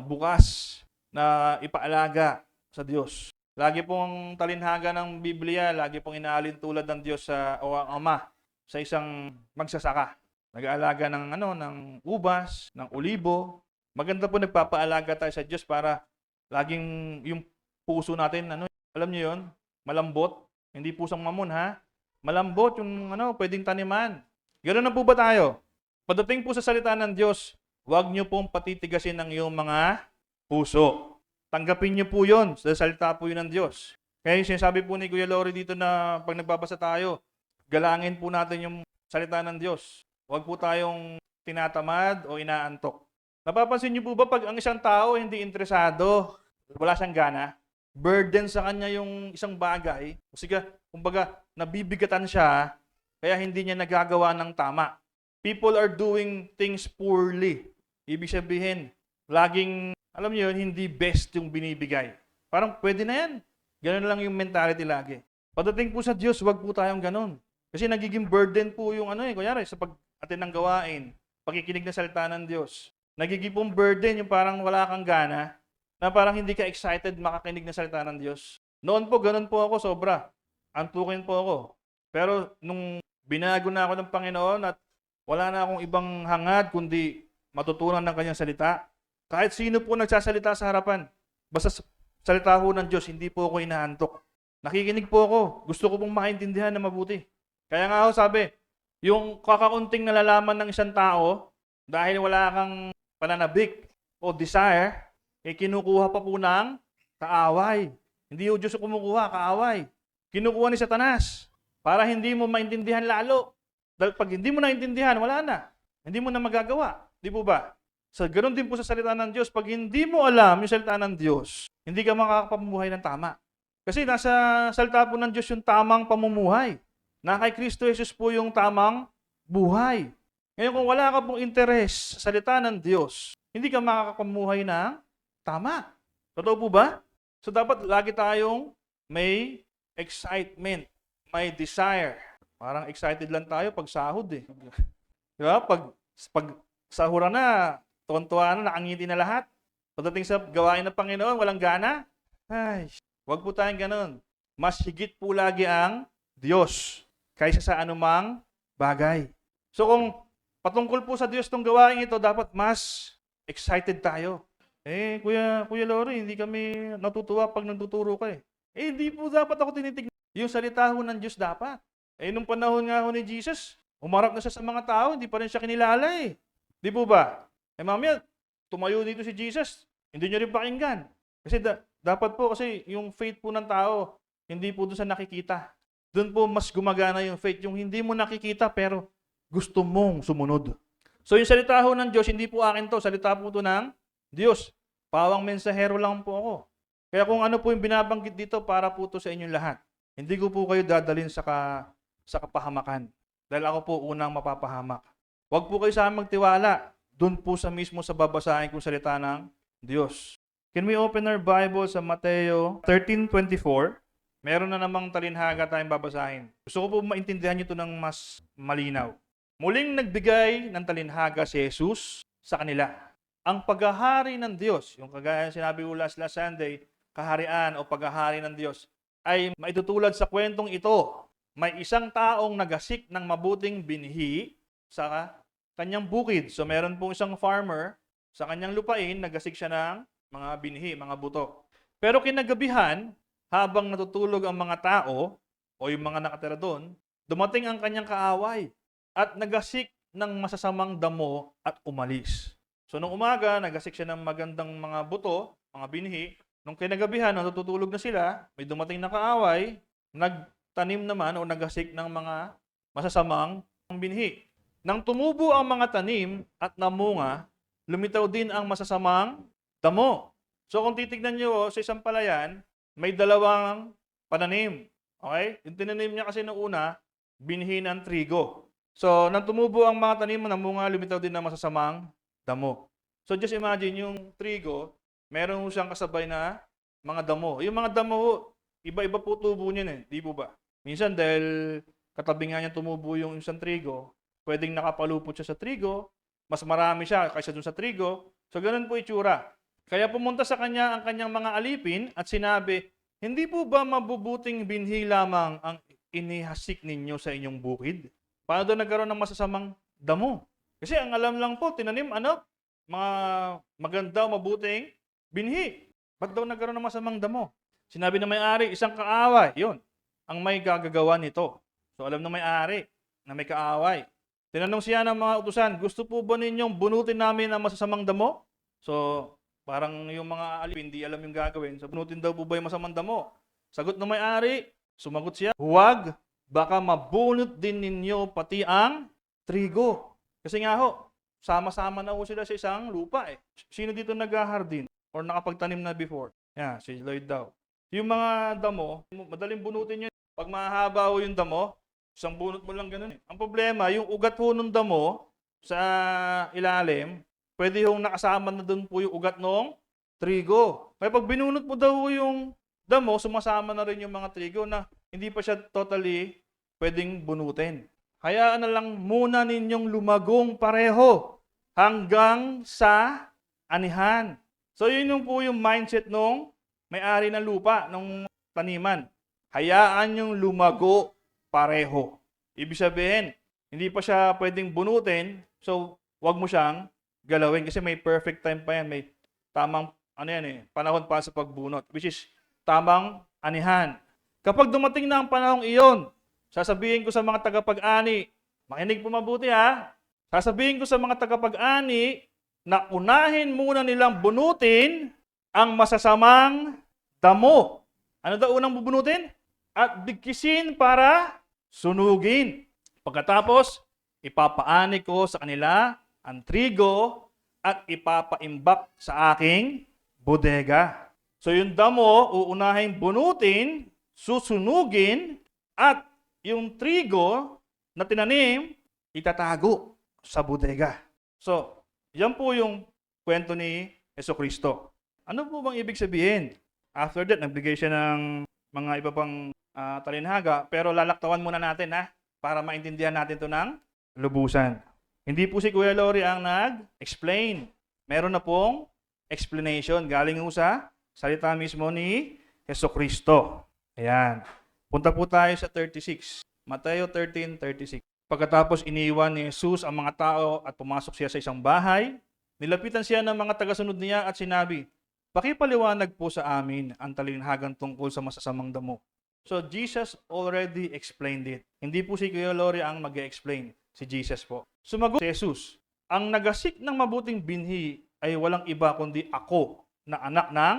bukas na ipaalaga sa Diyos. Lagi pong talinhaga ng Biblia, lagi pong inaalin tulad ng Diyos o ang Ama sa isang magsasaka. Nag-aalaga ng ubas, ng olibo. Maganda po nagpapaalaga tayo sa Diyos para laging yung puso natin, alam niyo yun, malambot. Hindi pusang mamon ha. Malambot yung pwedeng taniman. Ganoon na po ba tayo? Pagdating po sa salita ng Diyos, huwag niyo pong patitigasin ang iyong mga puso. Tanggapin niyo po yun. Sa salita po yun ng Diyos. Kaya yung sinasabi po ni Kuya Lori dito na pag nagbabasa tayo, galangin po natin yung salita ng Diyos. Huwag po tayong tinatamad o inaantok. Napapansin niyo po ba pag ang isang tao hindi interesado, wala siyang gana, burden sa kanya yung isang bagay, o sige, kumbaga, nabibigatan siya, kaya hindi niya nagagawa ng tama. People are doing things poorly. Ibig sabihin, laging, alam niyo yun, hindi best yung binibigay. Parang pwede na yan. Ganun lang yung mentality lagi. Pagdating po sa Diyos, wag po tayong ganun. Kasi nagiging burden po yung kunyari, sa pag-atin ng gawain, pakikinig na salita ng Diyos. Nagiging pong burden yung parang wala kang gana, na parang hindi ka excited makakinig na salita ng Diyos. Noon po, ganun po ako, sobra. Antukin po ako. Pero nung binago na ako ng Panginoon at wala na akong ibang hangad kundi matutunan ng kanyang salita, kahit sino po nagsasalita sa harapan, basta salita ho ng Diyos, hindi po ako inaantok. Nakikinig po ako. Gusto ko pong maintindihan na mabuti. Kaya nga ho sabi, yung kakaunting nalalaman ng isang tao, dahil wala kang pananabik o desire, kinukuha pa po ng kaaway. Hindi yung Diyos kumukuha, kaaway. Kinukuha ni Satanas para hindi mo maintindihan lalo. Dahil pag hindi mo naintindihan, wala na. Hindi mo na magagawa. Di po ba? So, ganoon din po sa salita ng Diyos. Pag hindi mo alam yung salita ng Diyos, hindi ka makakapamuhay ng tama. Kasi nasa salita po ng Diyos yung tamang pamumuhay. Na kay Kristo Jesus po yung tamang buhay. Ngayon kung wala ka pong interes sa salita ng Diyos, hindi ka makakapamuhay ng tama. Totoo po ba? So dapat lagi tayong may excitement, may desire. Parang excited lang tayo pag sahod eh. Diba? Pag sahuran na, tuwan-tuwa na, nakangiti na lahat. Pagdating sa gawain ng Panginoon, walang gana. Ay, wag po tayong ganun. Mas higit po lagi ang Diyos kaysa sa anumang bagay. So kung patungkol po sa Diyos tong gawain ito, dapat mas excited tayo. Kuya Lori, hindi kami natutuwa pag nagtuturo ka eh. Hindi po dapat ako tinitignan. Yung salita ho ng Diyos dapat. Nung panahon nga ho ni Jesus, umarap na siya sa mga tao, hindi pa rin siya kinilala eh. Di po ba? Mamaya, tumayo dito si Jesus, hindi nyo rin pakinggan. Kasi dapat po, kasi yung faith po ng tao, hindi po doon sa nakikita. Doon po mas gumagana yung faith, yung hindi mo nakikita pero gusto mong sumunod. So yung salita ho ng Diyos, hindi po akin to, salita po to ng Diyos. Pawang mensahero lang po ako. Kaya kung ano po yung binabanggit dito, para po to sa inyong lahat. Hindi ko po kayo dadalhin sa kapahamakan. Dahil ako po unang mapapahamak. Huwag po kayo sa akin magtiwala. Doon po sa mismo sa babasahin kong salita ng Diyos. Can we open our Bible sa Mateo 13:24? Meron na namang talinhaga tayong babasahin. Gusto ko po maintindihan nyo ito ng mas malinaw. Muling nagbigay ng talinhaga si Jesus sa kanila. Ang paghahari ng Diyos, yung kagaya sinabi ko last Sunday, kaharian o paghahari ng Diyos, ay maitutulad sa kwentong ito. May isang taong nagasik ng mabuting binhi sa kanyang bukid. So meron pong isang farmer sa kanyang lupain, nagasik siya ng mga binhi, mga buto. Pero kinagabihan, habang natutulog ang mga tao o yung mga nakatira doon, dumating ang kanyang kaaway at nagasik ng masasamang damo at umalis. So nung umaga, nagasik siya ng magandang mga buto, mga binhi. Nung kinagabihan, natutulog na sila, may dumating na kaaway, nagtanim naman o nagasik ng mga masasamang binhi. Nang tumubo ang mga tanim at namunga, lumitaw din ang masasamang damo. So kung titignan nyo sa isang palayan, may dalawang pananim. Okay? Yung tinanim niya kasi noong una, binhi ng trigo. So, nang tumubo ang mga tanim, namunga, lumitaw din ng masasamang damo. So, just imagine yung trigo, meron siyang kasabay na mga damo. Yung mga damo, iba-iba po tubo niyan eh. Di po ba? Minsan, dahil katabi nga niya tumubo yung isang trigo, pwedeng nakapalupot siya sa trigo, mas marami siya kaysa dun sa trigo. So, ganun po itsura. Kaya pumunta sa kanya ang kanyang mga alipin at sinabi, hindi po ba mabubuting binhi lamang ang inihasik ninyo sa inyong bukid? Paano daw nagkaroon ng masasamang damo? Kasi ang alam lang po, tinanim mga maganda, mabuting binhi. Ba't daw nagkaroon ng masamang damo? Sinabi na may-ari, isang kaaway. Yun, ang may gagagawa nito. So alam na may-ari na may kaaway. Tinanong siya ng mga utusan, gusto po ba ninyong bunutin namin ang masasamang damo? So, parang yung mga alipin, hindi alam yung gagawin. So, bunutin daw po ba yung masamang damo? Sagot ng may-ari, sumagot siya, huwag, baka mabunot din ninyo pati ang trigo. Kasi nga ho, sama-sama na ho sila sa isang lupa eh. Sino dito nag-hardin or nakapagtanim na before? Yan, si Lloyd daw. Yung mga damo, madaling bunutin yun. Pag mahaba ho yung damo, isang bunot mo lang ganun eh. Ang problema, yung ugat ho ng damo sa ilalim, pwede yung nakasama na doon po yung ugat ng trigo. Kaya pag binunot mo daw yung damo, sumasama na rin yung mga trigo na hindi pa siya totally pwedeng bunutin. Hayaan na lang muna ninyong lumagong pareho hanggang sa anihan. So yun yung po yung mindset nung may-ari ng lupa, ng taniman. Hayaan yung lumago pareho. Ibig sabihin, hindi pa siya pwedeng bunutin, so wag mo siyang galawin kasi may perfect time pa yan, may tamang panahon pa sa pagbunot, which is tamang anihan. Kapag dumating na ang panahong iyon, sasabihin ko sa mga tagapag-ani, makinig po mabuti ha, sasabihin ko sa mga tagapag-ani na unahin muna nilang bunutin ang masasamang damo. Ano daw unang bubunutin? At bigkisin para sunugin. Pagkatapos, ipapaani ko sa kanila ang trigo at ipapaimbak sa aking bodega. So yung damo, uunahin bunutin, susunugin, at yung trigo na tinanim, itatago sa bodega. So, yan po yung kwento ni Jesucristo. Ano po bang ibig sabihin? After that, nagbigay siya ng mga iba pang talinhaga, pero lalaktawan muna natin para maintindihan natin ito ng lubusan. Hindi po si Kuya Lori ang nag-explain. Meron na pong explanation galing sa salita mismo ni Jesucristo. Ayan. Punta po tayo sa 36. Mateo 13:36. Pagkatapos iniwan ni Jesus ang mga tao at pumasok siya sa isang bahay, nilapitan siya ng mga tagasunod niya at sinabi, "Pakipaliwanag po sa amin ang talinhagang tungkol sa masasamang damo." So Jesus already explained it. Hindi po si Kuya Lori ang mag-explain. Si Jesus po. Sumagot si Jesus, ang nagasik ng mabuting binhi ay walang iba kundi ako na anak ng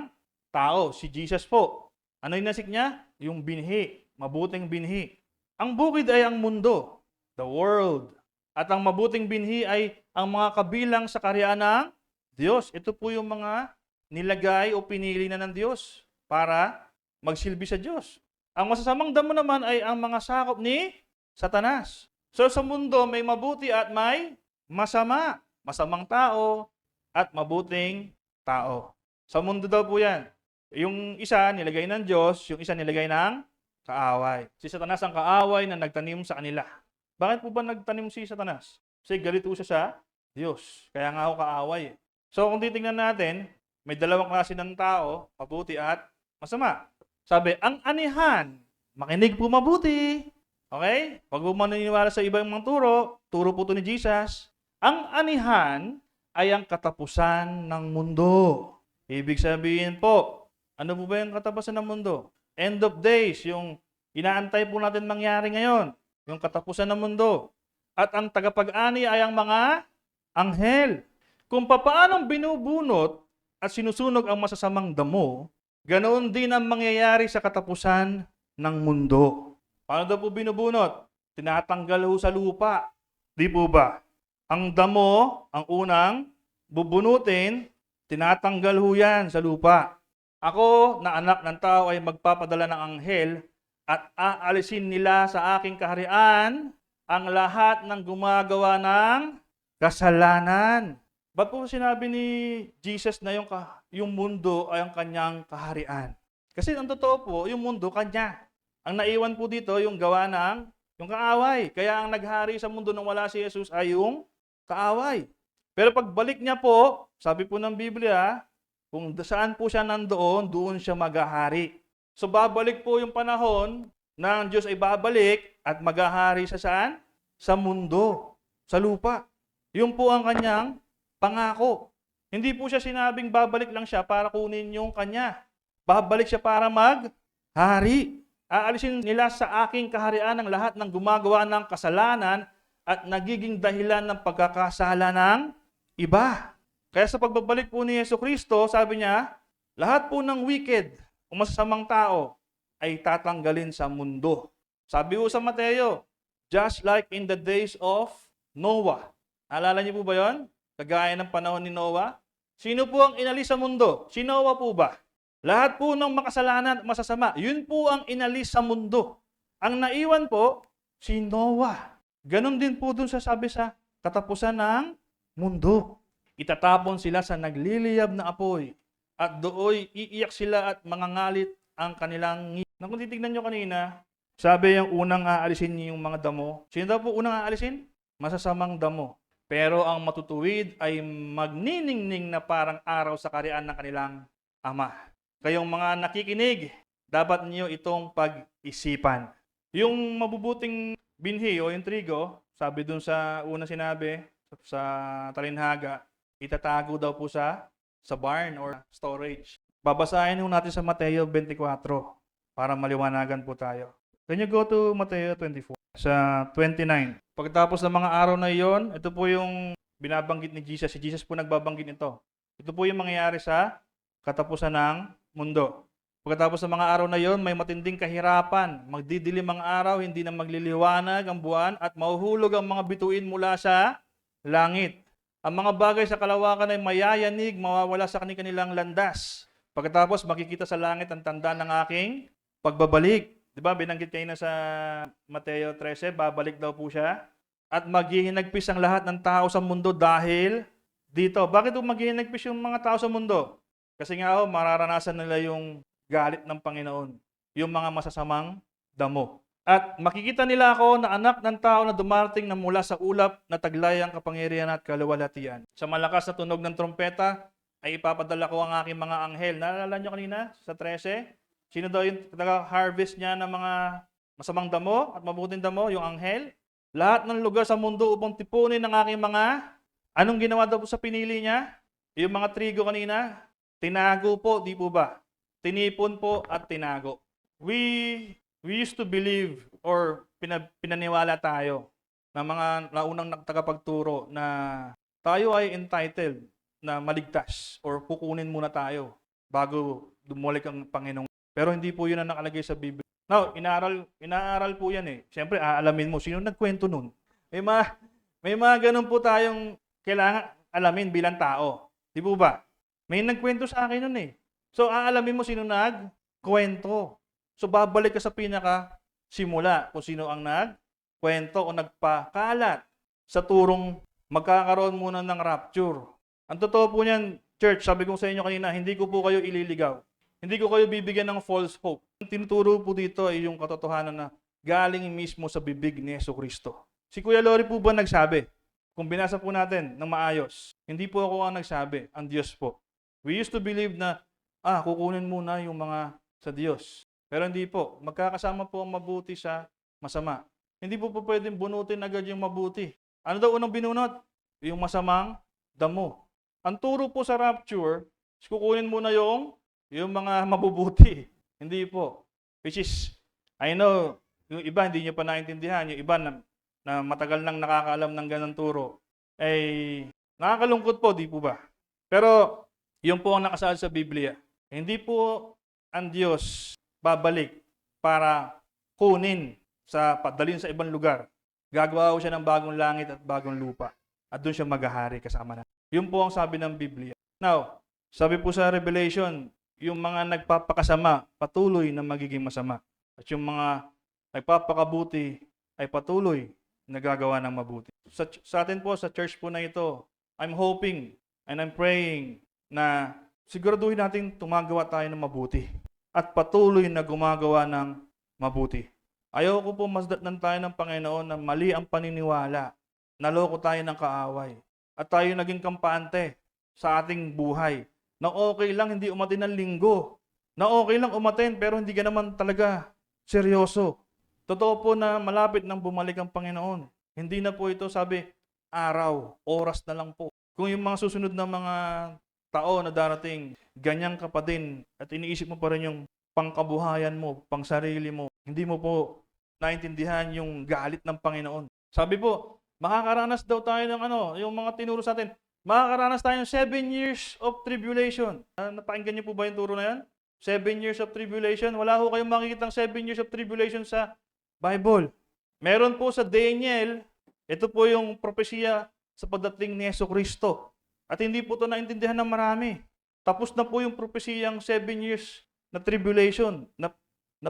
tao. Si Jesus po. Ano yung nasik niya? Yung binhi. Mabuting binhi. Ang bukid ay ang mundo, the world. At ang mabuting binhi ay ang mga kabilang sa kaharian ng Diyos. Ito po yung mga nilagay o pinili na ng Diyos para magsilbi sa Diyos. Ang masasamang damo naman ay ang mga sakop ni Satanas. So sa mundo may mabuti at may masama. Masamang tao at mabuting tao. Sa mundo daw po yan. Yung isa nilagay ng Diyos, yung isa nilagay ng kaaway. Si Satanas ang kaaway na nagtanim sa kanila. Bakit po ba nagtanim si Satanas? Kasi galit po siya sa Diyos. Kaya nga ako kaaway. So kung titingnan natin, may dalawang klase ng tao, mabuti at masama. Sabi, ang anihan, makinig po mabuti. Okay? Huwag po maniniwala sa ibang mga turo po ito ni Jesus. Ang anihan ay ang katapusan ng mundo. Ibig sabihin po, ano po ba yung katapusan ng mundo? End of days, yung inaantay po natin mangyari ngayon. Yung katapusan ng mundo. At ang tagapag-ani ay ang mga anghel. Kung papaanong binubunot at sinusunog ang masasamang damo, ganoon din ang mangyayari sa katapusan ng mundo. Paano daw po binubunot? Tinatanggal ho sa lupa. Di po ba? Ang damo, ang unang bubunutin, tinatanggal ho yan sa lupa. Ako, na anak ng tao, ay magpapadala ng anghel at aalisin nila sa aking kaharian ang lahat ng gumagawa ng kasalanan. Ba't po sinabi ni Jesus na yung mundo ay ang kanyang kaharian? Kasi ang totoo po, yung mundo kanya. Ang naiwan po dito, yung gawa ng yung kaaway. Kaya ang naghari sa mundo nang wala si Jesus ay yung kaaway. Pero pagbalik niya po, sabi po ng Biblia, kung saan po siya nandoon, doon siya maghahari. So babalik po yung panahon na ang Diyos ay babalik at maghahari sa saan? Sa mundo, sa lupa. Yun po ang kanyang pangako. Hindi po siya sinabing babalik lang siya para kunin yung kanya. Babalik siya para maghari. Aalisin nila sa aking kaharian ang lahat ng gumagawa ng kasalanan at nagiging dahilan ng pagkakasala ng iba. Kaya sa pagbabalik po ni Jesucristo, sabi niya, lahat po ng wicked o masasamang tao ay tatanggalin sa mundo. Sabi po sa Mateo, just like in the days of Noah. Alala niyo po ba yon? Kagaya ng panahon ni Noah. Sino po ang inalis sa mundo? Si Noah po ba? Lahat po ng makasalanan at masasama, yun po ang inalis sa mundo. Ang naiwan po, si Noah. Ganon din po dun sa sabi sa katapusan ng mundo. Itatapon sila sa nagliliyab na apoy at dooy iiyak sila at mangangalit ang kanilang ngipin. Kung titignan nyo kanina, sabi yung unang aalisin yung mga damo. Sino daw po unang aalisin? Masasamang damo. Pero ang matutuwid ay magniningning na parang araw sa kaharian ng kanilang ama. Kayong mga nakikinig, dapat niyo itong pag-isipan. Yung mabubuting binhi o yung trigo, sabi dun sa unang sinabi, sa talinhaga, itatago daw po sa barn or storage. Babasahin ho natin sa Mateo 24 para maliwanagan po tayo. Can you go to Mateo 24? Sa 29. Pagkatapos ng mga araw na iyon, ito po yung binabanggit ni Jesus. Si Jesus po nagbabanggit nito. Ito po yung mangyayari sa katapusan ng mundo. Pagkatapos ng mga araw na iyon, may matinding kahirapan. Magdidilim ang araw, hindi na magliliwanag ang buwan at mahuhulog ang mga bituin mula sa langit. Ang mga bagay sa kalawakan ay mayayanig, mawawala sa kanilang landas. Pagkatapos makikita sa langit ang tanda ng aking pagbabalik. Di ba, binanggit kayo na sa Mateo 13, babalik daw po siya. At maghihinagpis ang lahat ng tao sa mundo dahil dito. Bakit maghihinagpis yung mga tao sa mundo? Kasi nga mararanasan nila yung galit ng Panginoon. Yung mga masasamang damo. At makikita nila ako na anak ng tao na dumarating na mula sa ulap na taglay ang kapangyarihan at kaluwalhatian. Sa malakas na tunog ng trompeta ay ipapadala ko ang aking mga anghel. Naalala nyo kanina sa 13? Sino daw yung taga-harvest niya ng mga masamang damo at mabuting damo? Yung anghel. Lahat ng lugar sa mundo upang tipunin ng aking mga... Anong ginawa daw po sa pinili niya? Yung mga trigo kanina, tinago po, di po ba? Tinipon po at tinago. We used to believe or pinaniwala tayo na mga naunang tagapagturo na tayo ay entitled na maligtas or kukunin muna tayo bago dumalik ang Panginoon. Pero hindi po yun ang nakalagay sa Biblia. Now, inaaral po yan eh. Siyempre, aalamin mo sino nagkwento nun. May mga, may mga ganun po tayong kailangan alamin bilang tao. Di po ba? May nagkwento sa akin nun eh. So, aalamin mo sino nagkwento. So, babalik ka sa simula kung sino ang nagkwento o nagpakalat sa turong magkakaroon muna ng rapture. Ang totoo po niyan, church, sabi ko sa inyo kanina, hindi ko po kayo ililigaw. Hindi ko kayo bibigyan ng false hope. Ang tinuturo po dito ay yung katotohanan na galing mismo sa bibig ni Jesucristo. Si Kuya Lori po ba nagsabi? Kung binasa po natin ng maayos, hindi po ako ang nagsabi, ang Diyos po. We used to believe na, kukunin muna yung mga sa Diyos. Pero hindi po. Magkakasama po ang mabuti sa masama. Hindi po pwedeng bunutin agad yung mabuti. Ano daw unang binunot? Yung masamang damo. Ang turo po sa rapture, kukunin muna yung mga mabubuti. Hindi po. Which is, I know, yung iba hindi niyo pa naintindihan. Yung iba na matagal nang nakakaalam ng ganang turo, ay nakakalungkot po, di po ba? Pero, yun po ang nakasaad sa Biblia. Hindi po ang Diyos babalik para kunin padalin sa ibang lugar. Gagawa ko siya ng bagong langit at bagong lupa. At doon siya maghahari kasama na. Yun po ang sabi ng Biblia. Now, sabi po sa Revelation, yung mga nagpapakasama, patuloy na magiging masama. At yung mga nagpapakabuti ay patuloy na gagawa ng mabuti. Sa atin po, sa church po na ito, I'm hoping and I'm praying na siguraduhin natin tumagawa tayo ng mabuti at patuloy na gumagawa ng mabuti. Ayoko po masdatnan tayo ng Panginoon na mali ang paniniwala. Naloko tayo ng kaaway. At tayo naging kampante sa ating buhay. Na okay lang hindi umatin ng linggo. Na okay lang umatin pero hindi ka naman talaga seryoso. Totoo po na malapit nang bumalik ang Panginoon. Hindi na po ito sabi, araw, oras na lang po. Kung yung mga susunod na mga tao na darating, ganyan ka pa din at iniisip mo pa rin yung pangkabuhayan mo, pang sarili mo, hindi mo po naintindihan yung galit ng Panginoon. Sabi po, makakaranas daw tayo ng yung mga tinuro sa atin, makakaranas tayo ng 7 years of tribulation. Napakinggan niyo po ba yung turo na yan? 7 years of tribulation. Wala ho kayong makikitang 7 years of tribulation sa Bible. Meron po sa Daniel, ito po yung propesiya sa pagdating ni Jesucristo. At hindi po ito naintindihan ng marami. Tapos na po yung propesiyang 7 years na tribulation na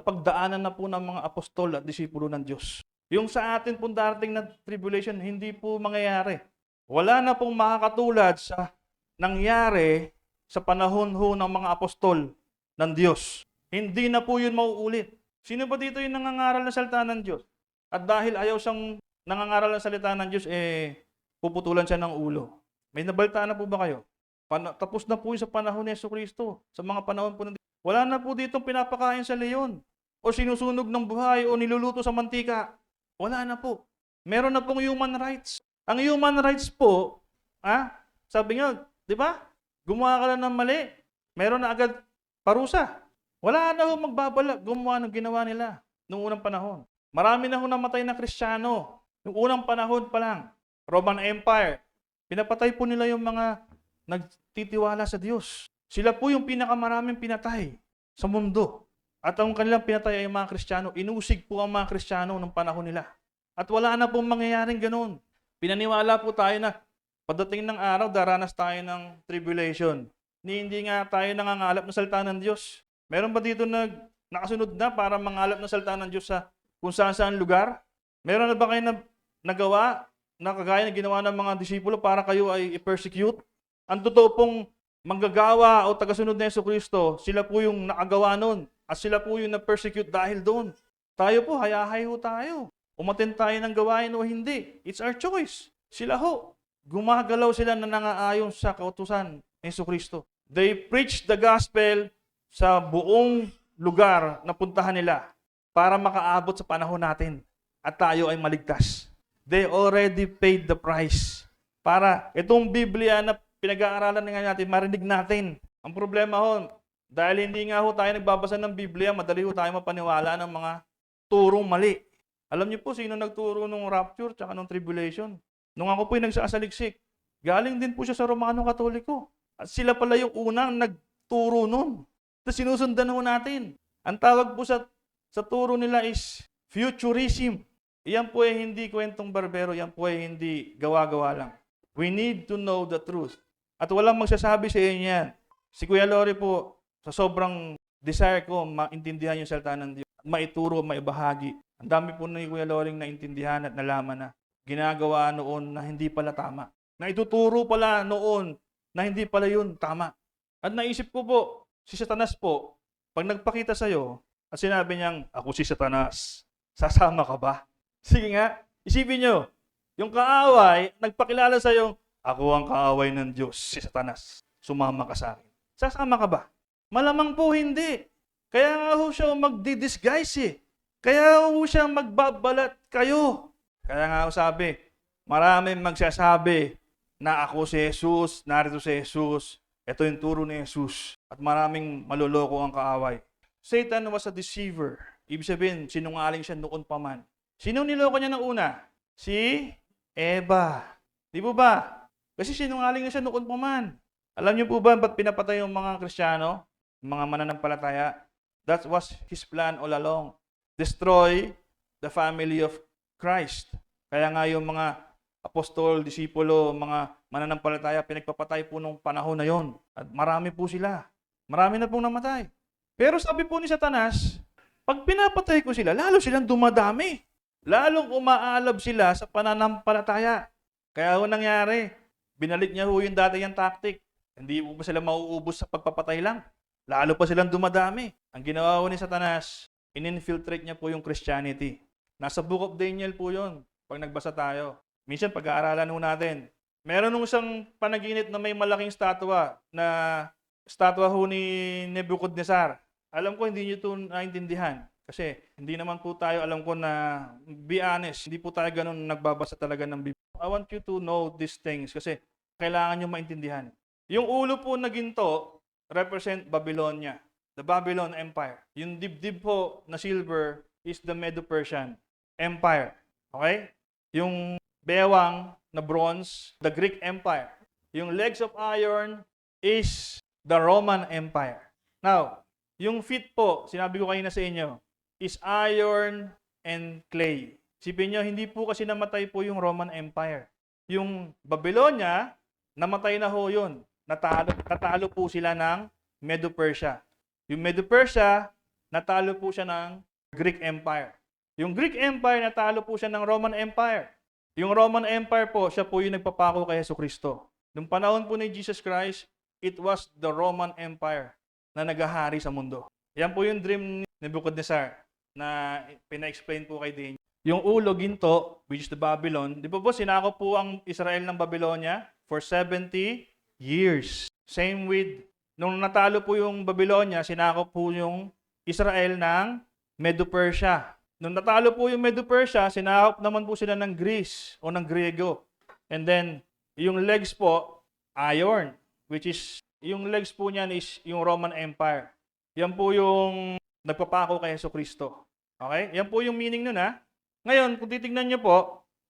pagdaanan na po ng mga apostol at disipulo ng Diyos. Yung sa atin pong darating na tribulation, hindi po mangyayari. Wala na pong makakatulad sa nangyari sa panahon ho ng mga apostol ng Diyos. Hindi na po yun mauulit. Sino ba dito yung nangangaral ng salita ng Diyos? At dahil ayaw siyang nangangaral ng salita ng Diyos, puputulan siya ng ulo. May nabaltaan na po ba kayo? Tapos na po yung sa panahon ni Jesucristo. Sa mga panahon po ng Diyos. Wala na po ditong pinapakain sa leon. O sinusunog ng buhay o niluluto sa mantika. Wala na po. Meron na pong human rights. Ang human rights po, sabi nga, di ba? Gumawa ka lang ng mali. Meron na agad parusa. Wala na ho magbabala. Gumawa ng ginawa nila noong unang panahon. Marami na ho namatay na Kristiyano. Noong unang panahon pa lang. Roman Empire. Pinapatay po nila yung mga nagtitiwala sa Diyos. Sila po yung pinakamaraming pinatay sa mundo. At ang kanilang pinatay ay mga Kristiyano. Inusig po ang mga Kristiyano ng panahon nila. At wala na pong mangyayaring ganun. Pinaniwala po tayo na pagdating ng araw, daranas tayo ng tribulation. Hindi nga tayo nangangalap ng salita ng Diyos. Meron ba dito nakasunod na para mangalap ng salita ng Diyos sa kung saan lugar? Meron na ba kayo nagawa na kagaya na ginawa ng mga disipulo para kayo ay i-persecute? Ang totoo pong manggagawa o tagasunod na Jesucristo, sila po yung nakagawa nun. At sila po yung na-persecute dahil doon. Tayo po, hayahay ho tayo. Umatin tayo ng gawain o hindi. It's our choice. Sila ho. Gumagalaw sila na nangaayon sa kautusan ni Jesucristo. They preach the gospel sa buong lugar na puntahan nila para makaabot sa panahon natin at tayo ay maligtas. They already paid the price. Para itong Biblia na pinag-aaralan nga natin, marinig natin. Ang problema ho, dahil hindi nga ho tayo nagbabasa ng Biblia, madali ho tayo mapaniwala ng mga turong mali. Alam niyo po sino nagturo ng rapture tsaka ng tribulation? Nung ako po yung nagsasaliksik, galing din po siya sa Romano Katoliko. At sila pala yung unang nagturo nun. Tapos sinusundan ho natin. Ang tawag po sa sa turo nila is futurism. Yan po ay hindi kwentong barbero, yan po ay hindi gawa-gawa lang. We need to know the truth. At walang magsasabi sa inyo yan. Si Kuya Lori po, sa sobrang desire ko, maintindihan yung salita ng Diyos, maituro, maibahagi. Ang dami po ni Kuya Loring naintindihan at nalaman na ginagawa noon na hindi pala tama. Na ituturo pala noon na hindi pala yun tama. At naisip ko po, si Satanas po, pag nagpakita sa'yo, at sinabi niyang, ako si Satanas, sasama ka ba? Sige nga, isipin nyo, yung kaaway, nagpakilala sa'yo, ako ang kaaway ng Diyos, si Satanas. Sumama ka sa akin. Sasama ka ba? Malamang po hindi. Kaya nga ho siya magdi-disguise eh. Kaya ho siya magbabalat kayo. Kaya nga ho sabi, maraming magsasabi na ako si Jesus, narito si Jesus, ito yung turo ni Jesus. At maraming maluloko ang kaaway. Satan was a deceiver. Ibig sabihin, sinungaling siya noon pa man. Sino niloko niya ng una? Si Eva. Di po ba? Kasi sinungaling na siya noon pa man. Alam niyo po ba ba't pinapatay yung mga Kristiyano? Mga mananampalataya? That was his plan all along. Destroy the family of Christ. Kaya nga yung mga apostol, disipulo, mga mananampalataya, pinagpapatay po nung panahon na yon. At marami po sila. Marami na pong namatay. Pero sabi po ni Satanas, pag pinapatay ko sila, lalo silang dumadami. Lalong umaalab sila sa pananampalataya. Kaya ho nangyari, binalik niya ho yung dati yung tactic. Hindi po ba sila mauubos sa pagpapatay lang? Lalo pa silang dumadami. Ang ginawa ho ni Satanas, in-infiltrate niya po yung Christianity. Nasa Book of Daniel po yun, pag nagbasa tayo. Minsan, pag-aaralan ho natin. Meron nung isang panaginip na may malaking statwa na statwa ho ni Nebuchadnezzar. Alam ko hindi niyo ito naintindihan. Kasi hindi naman po tayo, alam ko na, be honest, hindi po tayo ganun nagbabasa talaga ng Biblia. I want you to know these things kasi kailangan nyo maintindihan. Yung ulo po na ginto represent Babylonia, the Babylon Empire. Yung dibdib po na silver is the Medo-Persian Empire. Okay? Yung bewang na bronze, the Greek Empire. Yung legs of iron is the Roman Empire. Now, yung feet po, sinabi ko kanina sa inyo, is iron and clay. Sipin nyo, hindi po kasi namatay po yung Roman Empire. Yung Babylonia, namatay na ho yun. Natalo po sila ng Medo-Persia. Yung Medo-Persia, natalo po siya ng Greek Empire. Yung Greek Empire, natalo po siya ng Roman Empire. Yung Roman Empire po, siya po yung nagpapako kay Jesucristo. Nung panahon po ni Jesus Christ, it was the Roman Empire na naghahari sa mundo. Yan po yung dream ni Nebuchadnezzar na pina-explain po kay Daniel. Yung ulo, ginto, which is the Babylon, di ba po, sinakop po ang Israel ng Babylonia for 70 years. Same with, nung natalo po yung Babylonia, sinakop po yung Israel ng Medo-Persia. Nung natalo po yung Medo-Persia, sinakop naman po sila ng Greece o ng Griego. And then, yung legs po, iron, which is, yung legs po niyan is yung Roman Empire. Yan po yung nagpapako kay Jesucristo. Okay? Yan po yung meaning nun ha. Ngayon, kung titignan nyo po,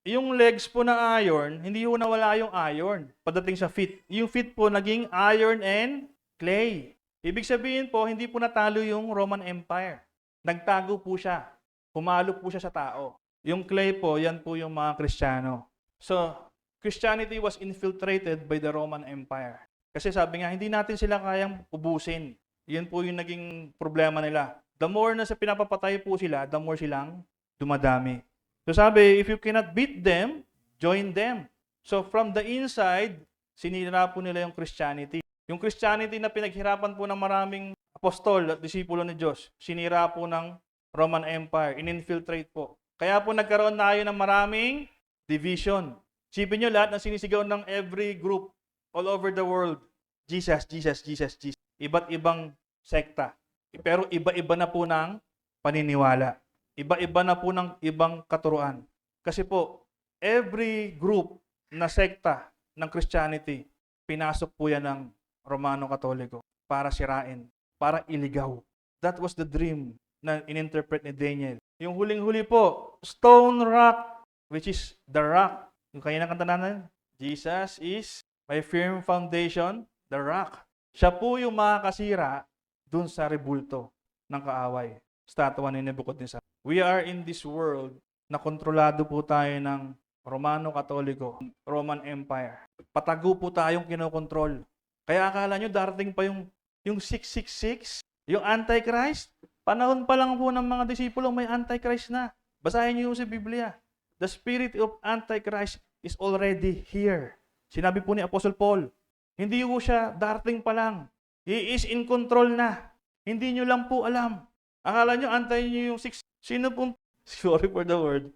yung legs po na iron, hindi po nawala yung iron pagdating sa feet. Yung feet po naging iron and clay. Ibig sabihin po, hindi po natalo yung Roman Empire. Nagtago po siya. Humalo po siya sa tao. Yung clay po, yan po yung mga Kristiyano. So, Christianity was infiltrated by the Roman Empire. Kasi sabi nga, hindi natin sila kayang ubusin. Yan po yung naging problema nila. The more na sa pinapapatay po sila, the more silang dumadami. So sabi, if you cannot beat them, join them. So from the inside, sinira po nila yung Christianity. Yung Christianity na pinaghirapan po ng maraming apostol at disipulo ni Diyos, sinira po ng Roman Empire, in-infiltrate po. Kaya po nagkaroon tayo ng maraming division. Sipin nyo lahat ng sinisigaw ng every group all over the world. Jesus, Jesus, Jesus, Jesus. Iba't ibang sekta. Pero iba-iba na po ng paniniwala. Iba-iba na po ng ibang katuruan. Kasi po, every group na sekta ng Christianity, pinasok po yan ng Romano Katoliko para sirain, para iligaw. That was the dream na ininterpret ni Daniel. Yung huling-huli po, stone rock, which is the rock. Yung kanya kanta natin, Jesus is my firm foundation, the rock. Siya po yung makakasira dun sa rebulto ng kaaway. statwa ni Nebuchadnezzar. We are in this world na kontrolado po tayo ng Romano Katoliko, Roman Empire. Patago po tayong kinokontrol. Kaya akala nyo darating pa yung 666, yung Antichrist. Panahon pa lang po ng mga disipulo may Antichrist na. Basahin niyo sa Biblia. The spirit of Antichrist is already here. Sinabi po ni Apostle Paul, hindi po siya darating pa lang. He is in control na. Hindi nyo lang po alam. Akala nyo, antayin nyo yung 6. Sino pong, sorry for the word,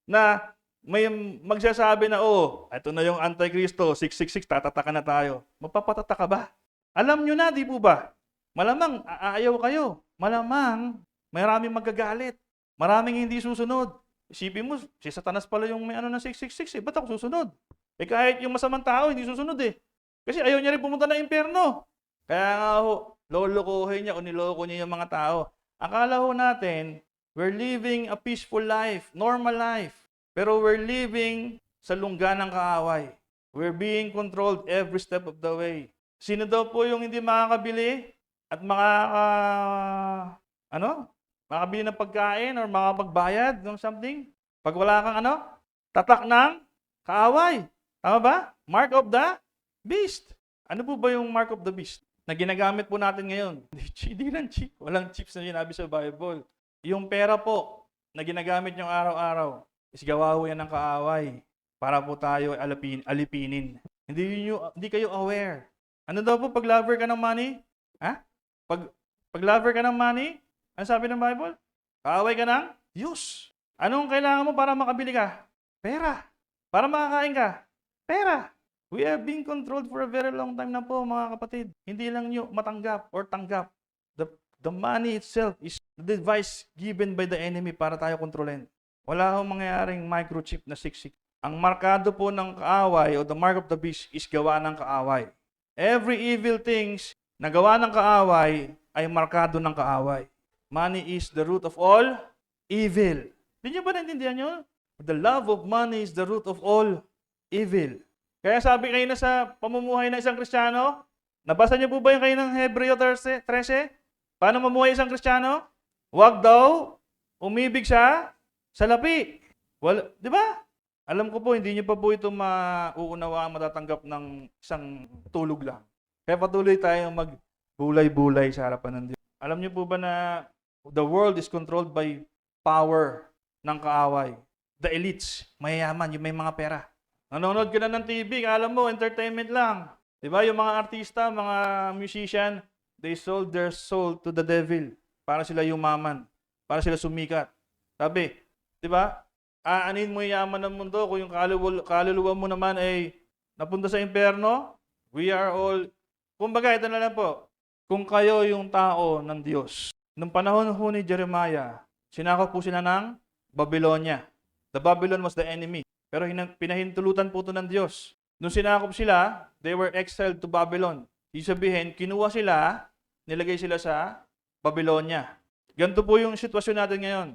na may magsasabi na, ito na yung Antikristo, 666, tatataka na tayo. Magpapatataka ba? Alam nyo na, di po ba? Malamang, aayaw kayo. Malamang, maraming magagalit. Maraming hindi susunod. Isipin mo, si Satanas pala yung may na 666, ba't ako susunod? Kahit yung masamang tao, hindi susunod Kasi ayaw niya rin pumunta ng impyerno. Kaya nga lolokohin niya o niloko niya yung mga tao. Akala natin, we're living a peaceful life, normal life. Pero we're living sa lungga ng kaaway. We're being controlled every step of the way. Sino daw po yung hindi makakabili at makakabili ng pagkain or makapagbayad ng something? Pag wala kang tatak ng kaaway. Tama ba? Mark of the beast. Ano po ba yung mark of the beast na ginagamit po natin ngayon? Hindi lang chip. Walang chips na sinabi sa Bible. Yung pera po na ginagamit yung araw-araw is gawa ho yan ng kaaway para po tayo alipinin. Hindi kayo aware. Ano daw po pag lover ka ng money? Pag lover ka ng money, ano sabi ng Bible? Kaaway ka ng Diyos. Anong kailangan mo para makabili ka? Pera. Para makakain ka? Pera. We are being controlled for a very long time na po, mga kapatid. Hindi lang nyo matanggap or tanggap. The money itself is the device given by the enemy para tayo kontrolin. Wala akong mangyayaring microchip na siksik. Ang markado po ng kaaway o the mark of the beast is gawa ng kaaway. Every evil things na gawa ng kaaway ay markado ng kaaway. Money is the root of all evil. Hindi nyo ba naintindihan nyo? The love of money is the root of all evil. Kaya sabi kayo na sa pamumuhay ng isang Kristiyano, nabasa niyo po ba yung kayo ng Hebreo 13? Paano mamuhay isang Kristiyano? Huwag daw umibig sa salapi. Well, di ba? Alam ko po, hindi niyo pa po ito mauunawaan, matatanggap ng isang tulog lang. Kaya patuloy tayong magbulay-bulay sa harapan ng Diyos. Alam niyo po ba na the world is controlled by power ng kaaway? The elites, mayayaman, yung may mga pera. Nanonood ka na ng TV, alam mo, entertainment lang. Di ba? Yung mga artista, mga musician, they sold their soul to the devil para sila yumaman, para sila sumikat. Sabi, di ba? Aanin mo yung yaman ng mundo kung yung kaluluwa mo naman ay napunta sa impyerno. We are all, kumbaga, ito na lang po. Kung kayo yung tao ng Diyos, nung panahon ho ni Jeremiah, sinakop po sila ng Babylonia. The Babylon was the enemy. Pero pinahintulutan po ito ng Diyos. Nung sinakop sila, they were exiled to Babylon. Ibig sabihin, kinuha sila, nilagay sila sa Babylonia. Ganito po yung sitwasyon natin ngayon.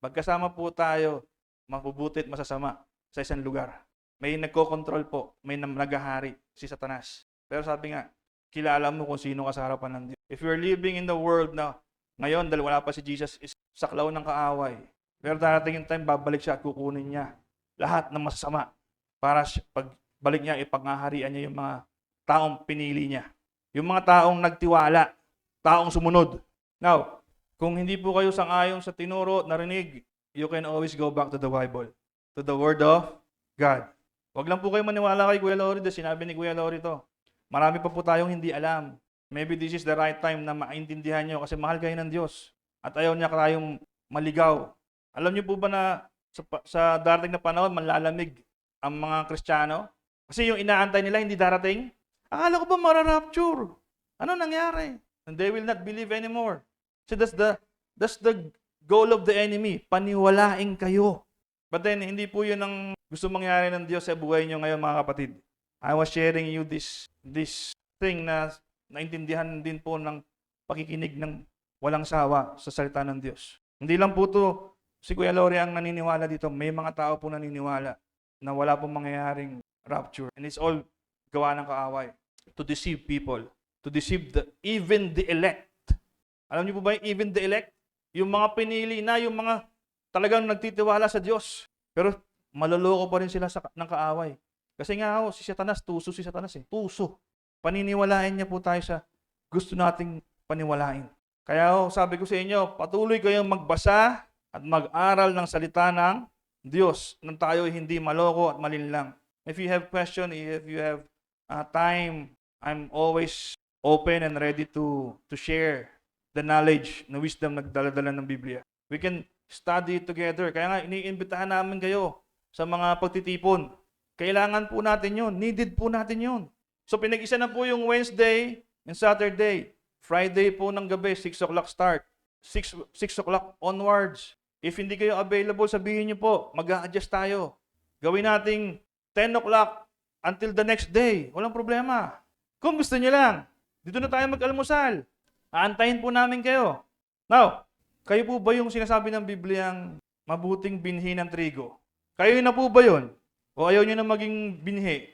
Magkasama po tayo, mabubuti at masasama sa isang lugar. May nagko-control po, may naghahari, si Satanas. Pero sabi nga, kilala mo kung sino ka sa harapan ng Diyos. If you're living in the world na ngayon, dahil wala pa si Jesus, is saklaw ng kaaway. Pero darating yung time, babalik siya at kukunin niya lahat ng masasama para pagbalik niya, ipangaharian niya yung mga taong pinili niya. Yung mga taong nagtiwala, taong sumunod. Now, kung hindi po kayo sang-ayon sa tinuro at narinig, you can always go back to the Bible, to the Word of God. Huwag lang po kayo maniwala kay Kuya Lori dahil sinabi ni Kuya Lori to. Marami pa po tayong hindi alam. Maybe this is the right time na maintindihan nyo kasi mahal kayo ng Diyos at ayaw niya tayong maligaw. Alam niyo po ba na sa darating na panahon, manlalamig ang mga Kristiyano? Kasi yung inaantay nila hindi darating. Akala ko ba mararapture? Ano nangyari? And they will not believe anymore. So that's the goal of the enemy. Paniwalain kayo. But then, hindi po yun ang gusto mangyari ng Diyos sa buhay nyo ngayon, mga kapatid. I was sharing you this thing na naintindihan din po ng pakikinig ng walang sawa sa salita ng Diyos. Hindi lang po to si Kuya Lori ang naniniwala dito. May mga tao po naniniwala na wala pong mangyayaring rapture. And it's all gawa ng kaaway. To deceive people. To deceive even the elect. Alam niyo po ba even the elect? Yung mga pinili na, yung mga talagang nagtitiwala sa Diyos. Pero maloloko pa rin sila ng kaaway. Kasi nga si Satanas, tuso si Satanas eh. Tuso. Paniniwalain niya po tayo sa gusto nating paniwalain. Kaya sabi ko sa inyo, patuloy kayong magbasa at mag-aral ng salita ng Diyos nang tayo hindi maloko at malinlang. If you have question, if you have time, I'm always open and ready to share the knowledge, the wisdom na nagdala-dala ng Biblia. We can study it together. Kaya nga, iniimbitahan namin kayo sa mga pagtitipon. Kailangan po natin yun. Needed po natin yun. So, pinag-isa na po yung Wednesday and Saturday. Friday po ng gabi, 6 o'clock start. 6 o'clock onwards. If hindi kayo available, sabihin niyo po, mag-a-adjust tayo. Gawin nating 10 o'clock until the next day. Walang problema. Kung gusto niyo lang, dito na tayo mag-almusal. Aantayin po namin kayo. Now, kayo po ba yung sinasabi ng Bibliang mabuting binhi ng trigo? Kayo na po ba yun? O ayaw nyo na maging binhi?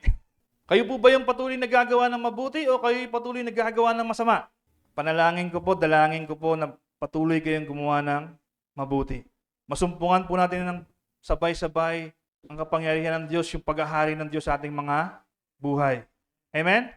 Kayo po ba yung patuloy na gagawa ng mabuti o kayo yung patuloy na gagawa ng masama? Panalangin ko po, dalangin ko po na patuloy kayong gumawa ng mabuti. Masumpungan po natin ng sabay-sabay ang kapangyarihan ng Diyos, yung paghahari ng Diyos sa ating mga buhay. Amen?